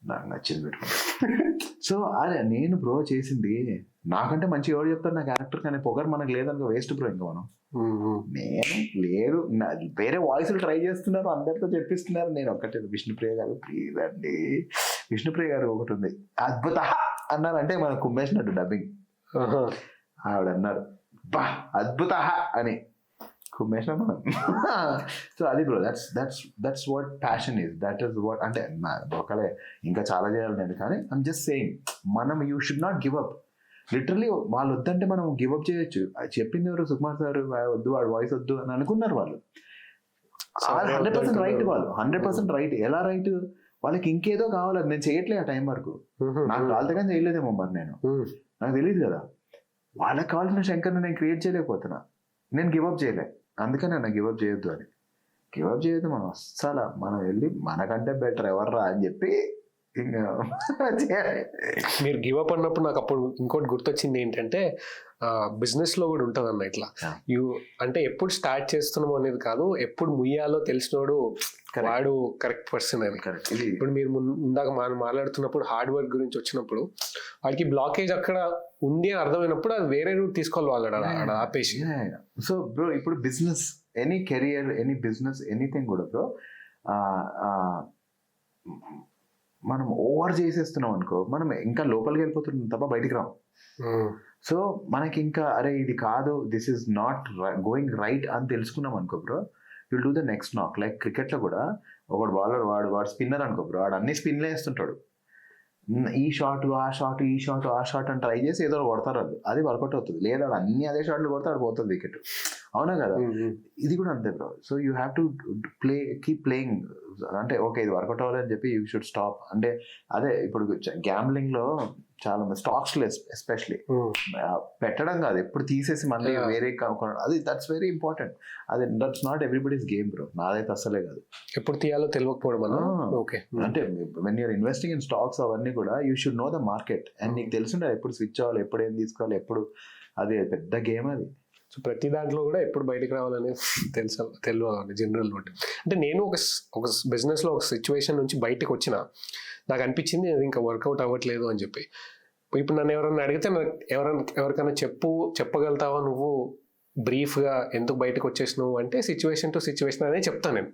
నాకు నచ్చింది పెట్టుకుంటా. సో అదే నేను బ్రో చేసింది, నాకంటే మంచి ఎవరు చెప్తారు నా క్యారెక్టర్, కానీ పొగరు మనకు లేదనుకో వేస్ట్ బ్రో. ఇంకా మనం నేను లేదు, వేరే వాయిస్లు ట్రై చేస్తున్నారు, అందరితో చెప్పిస్తున్నారు. నేను ఒక్కటే, విష్ణుప్రియ గారు ప్లీజ్ అండి, విష్ణుప్రియ గారు ఒకటి ఉంది అద్భుత అన్నారంటే మనకు కుమ్మేసినట్టు డబ్బింగ్. ఆవిడ అన్నారు బా అద్భుత అని కుమ్మేసిన మనం. సో అది bro, that's what passion is, that is what. అంటే ఒకలే ఇంకా చాలా చేయాలి నేను, కానీ ఐమ్ జస్ట్ సేయింగ్ మనం you should not give up. Literally వాళ్ళు వద్దంటే మనం గివ్ అప్ చేయొచ్చు. చెప్పింది ఎవరు, సుకుమార్ సార్ వద్దు, వాడు వాయిస్ వద్దు అని అనుకున్నారు వాళ్ళు. 100% రైట్, వాళ్ళు 100% రైట్. ఎలా రైట్, వాళ్ళకి ఇంకేదో కావాలి, అది నేను చేయట్లేదు ఆ టైం వరకు. నాకు కావాలంతగా చేయలేదేమో మరి నేను, నాకు తెలియదు కదా. వాళ్ళకి కావాల్సిన శంకర్ని నేను క్రియేట్ చేయలేకపోతున్నా. నేను గివప్ చేయలే, అందుకని నాకు గివప్ చేయొద్దు అని. గివప్ చేయొద్దు మనం అస్సలు, మనం వెళ్ళి మనకంటే బెటర్ ఎవర్రా అని చెప్పి ఇంకా చేయాలి. మీరు గివప్ అన్నప్పుడు నాకు అప్పుడు ఇంకోటి గుర్తొచ్చింది ఏంటంటే బిజినెస్ లో కూడా ఉంటుంది అన్న ఇట్లా అంటే ఎప్పుడు స్టార్ట్ చేస్తున్నాము అనేది కాదు, ఎప్పుడు ముయ్యాలో తెలిసినోడు వాడు కరెక్ట్ పర్సన్ అని. ఇప్పుడు మీరు ఇందాక మనం మాట్లాడుతున్నప్పుడు హార్డ్ వర్క్ గురించి వచ్చినప్పుడు వాడికి బ్లాకేజ్ అక్కడ ఉంది అని అర్థమైనప్పుడు అది వేరే రూట్ తీసుకోవాలి వాళ్ళు ఆపేసి. సో బ్రో ఇప్పుడు business, any career, any business, anything కూడా బ్రో మనం ఓవర్ చేసేస్తున్నాం అనుకో, మనం ఇంకా లోపలికి వెళ్ళిపోతున్నాం తప్ప బయటికి రాం. సో మనకి ఇంకా అరే ఇది కాదు, this is not going right అని తెలుసుకున్నాం అనుకో bro, will do the next నాక్. లైక్ క్రికెట్లో కూడా ఒకడు బౌలర్, వాడు స్పిన్నర్ అనుకో బ్రో, వాడు అన్ని స్పిన్లే వేస్తుంటాడు. ఈ షాట్ ఆ షాట్ ఈ షాట్ ఆ షాట్ అని ట్రై చేసి ఏదో కొడతారు, అది వర్కౌట్ అవుతుంది. లేదా అన్ని అదే షాట్లు కొడితే ఆడు పోతుంది వికెట్. అవునా కదా? ఇది కూడా అంతే bro. So you have to keep playing. అంటే ఓకే ఇది వర్కౌట్ అవ్వాలని చెప్పి యూ షుడ్ స్టాప్. అంటే అదే ఇప్పుడు గ్యాంబ్లింగ్ లో చాలా మంది స్టాక్స్ లో ఎస్పెషలీ పెట్టడం కాదు, ఎప్పుడు తీసేసి మళ్ళీ వేరే అది దట్స్ వెరీ ఇంపార్టెంట్. అది that's not everybody's game bro. నాదైతే అస్సలే కాదు, ఎప్పుడు తీయాలో తెలియకపోవడం. ఓకే, అంటే when you're investing in stocks అవన్నీ కూడా you should know the market and నీకు తెలుసుండే ఎప్పుడు స్విచ్ అవ్వాలి, ఎప్పుడు ఏం తీసుకోవాలి, ఎప్పుడు. అది పెద్ద గేమ్ అది. సో ప్రతి దాంట్లో కూడా ఎప్పుడు బయటకు రావాలని తెలియాలి జనరల్ నోట్. అంటే నేను ఒక బిజినెస్లో ఒక సిచ్యువేషన్ నుంచి బయటకు వచ్చిన నాకు అనిపించింది అది ఇంకా వర్కౌట్ అవ్వట్లేదు అని చెప్పి. ఇప్పుడు నన్ను ఎవరైనా అడిగితే ఎవరికైనా చెప్పగలుగుతావా నువ్వు బ్రీఫ్గా ఎందుకు బయటకు వచ్చేసినావు అంటే సిచ్యువేషన్ టు సిచ్యువేషన్ అనే చెప్తాను నేను.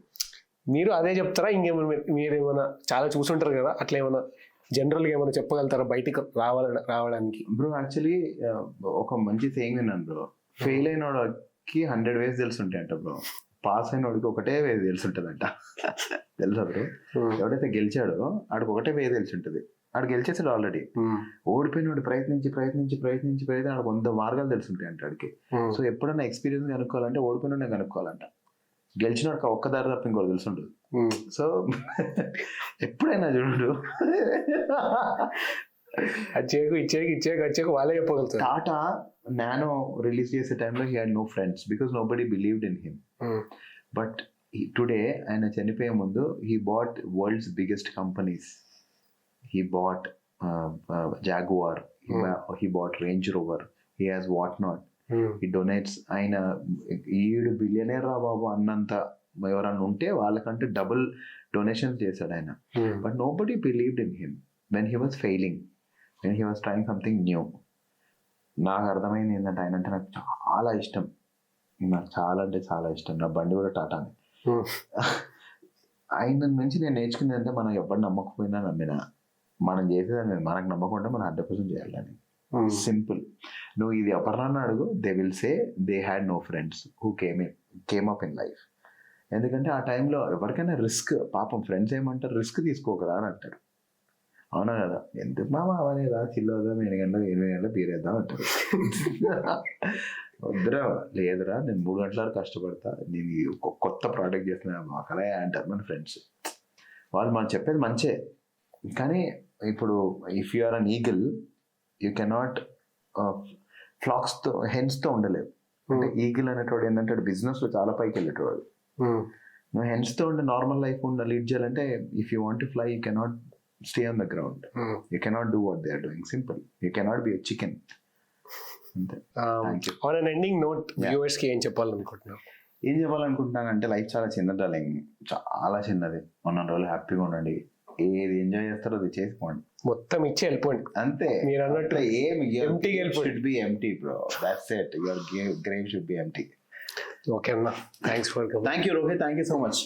మీరు అదే చెప్తారా? ఇంకేమైనా మీరు ఏమైనా చాలా చూసుంటారు కదా, అట్లా ఏమైనా జనరల్గా ఏమైనా చెప్పగలుగుతారా బయటకు రావడానికి? బ్రో యాక్చువల్లీ ఒక మంచి థింగ్ విన్నాను బ్రో, ఫెయిల్ అయిన వాడికి 100 ways తెలుసుంటాయంట బ్రో, పాస్ అయిన వాడికి ఒకటే వే తెలుసుంటుందంట. తెలుసా బ్రో? ఎవడైతే గెలిచాడో ఆడికి ఒకటే వే తెలుసుంటుంది. ఆడు గెలిచేసాడు ఆల్రెడీ. ఓడిపోయిన వాడు ప్రయత్నించి ఆడికి 100 మార్గాలు తెలుసుంటాయి అంట ఆడికి. సో ఎప్పుడైనా ఎక్స్పీరియన్స్ కనుక్కోవాలంటే ఓడిపోయిన కనుక్కోవాలంట. గెలిచిన వాడికి ఒక్క దారి తప్ప ఇంకోటి తెలుసుండదు. సో ఎప్పుడైనా చూడు ఇచ్చేకు వాళ్ళే చెప్పగలుగుతారు. టాటా నానో రిలీజ్ చేసే టైంలో he had no friends because nobody believed in him. But today ఆయన చనిపోయే ముందు he bought world's biggest companies. He bought Jaguar, he bought Range Rover, he has what not, he donates. ఆయన 7 billionaire రా బాబు అన్నంత ఎవరన్నా ఉంటే వాళ్ళకంటే double donations చేశాడు ఆయన. But nobody believed in him when he was failing, when he was trying something new. నాకు అర్థమైంది ఏంటంటే ఆయన అంటే నాకు చాలా ఇష్టం, నాకు చాలా అంటే చాలా ఇష్టం. నా బండి కూడా టాటానే. ఆయన నుంచి నేను నేర్చుకుంది అంటే మనం ఎవరు నమ్మకపోయినా నమ్మినా మనం చేసేదాన్ని మనకు నమ్మకుండా మనం 100% చేయాలని. సింపుల్. నువ్వు ఇది ఎవరినన్నా అడుగు, they will say they had no friends who came up in life. ఎందుకంటే ఆ టైంలో ఎవరికైనా రిస్క్, పాపం ఫ్రెండ్స్ ఏమంటారు, రిస్క్ తీసుకోకరా అని అంటారు. అవునా కదా? ఎందుకు మామ అవన్నీ రా, చిల్లవుదాం, 8 గంటలు 8 గంటలు బీరేద్దాం అంటారు. వద్దురా, లేదురా నేను 3 గంటల వరకు కష్టపడతా, నేను కొత్త ప్రోడక్ట్ చేస్తున్నా మాకలే అంటారు మన ఫ్రెండ్స్. వాళ్ళు మనం చెప్పేది మంచే, కానీ ఇప్పుడు if you are an eagle you cannot ఫ్లాక్స్తో హెన్స్తో ఉండలేవు. అంటే ఈగిల్ అనేటోడు ఏంటంటే బిజినెస్లో చాలా పైకి వెళ్ళేటోడు. నువ్వు హెన్స్తో ఉండే నార్మల్ లైఫ్ లీడ్ చేయాలంటే if you want to fly you cannot stay on the ground. You cannot do what they are doing. Simple. You cannot be a chicken. Thank you. On an ending note, viewers కి ఏం చెప్పాలనుకుంటున్నానంటే life చాలా చిన్నది darling, చాలా చిన్నది. ఉన్న రోజులు హ్యాపీగా ఉండండి, ఏది ఎంజాయ్ చేస్తారో అది చేసుకోండి, మొత్తం ఇచ్చి వెళ్ళిపోండి అంతే. మీరు అన్నట్లు ఏమి should be empty bro. That's it. Your grave should be empty. Okay అన్న, thanks for coming. Thank you Rohit, thank you so much.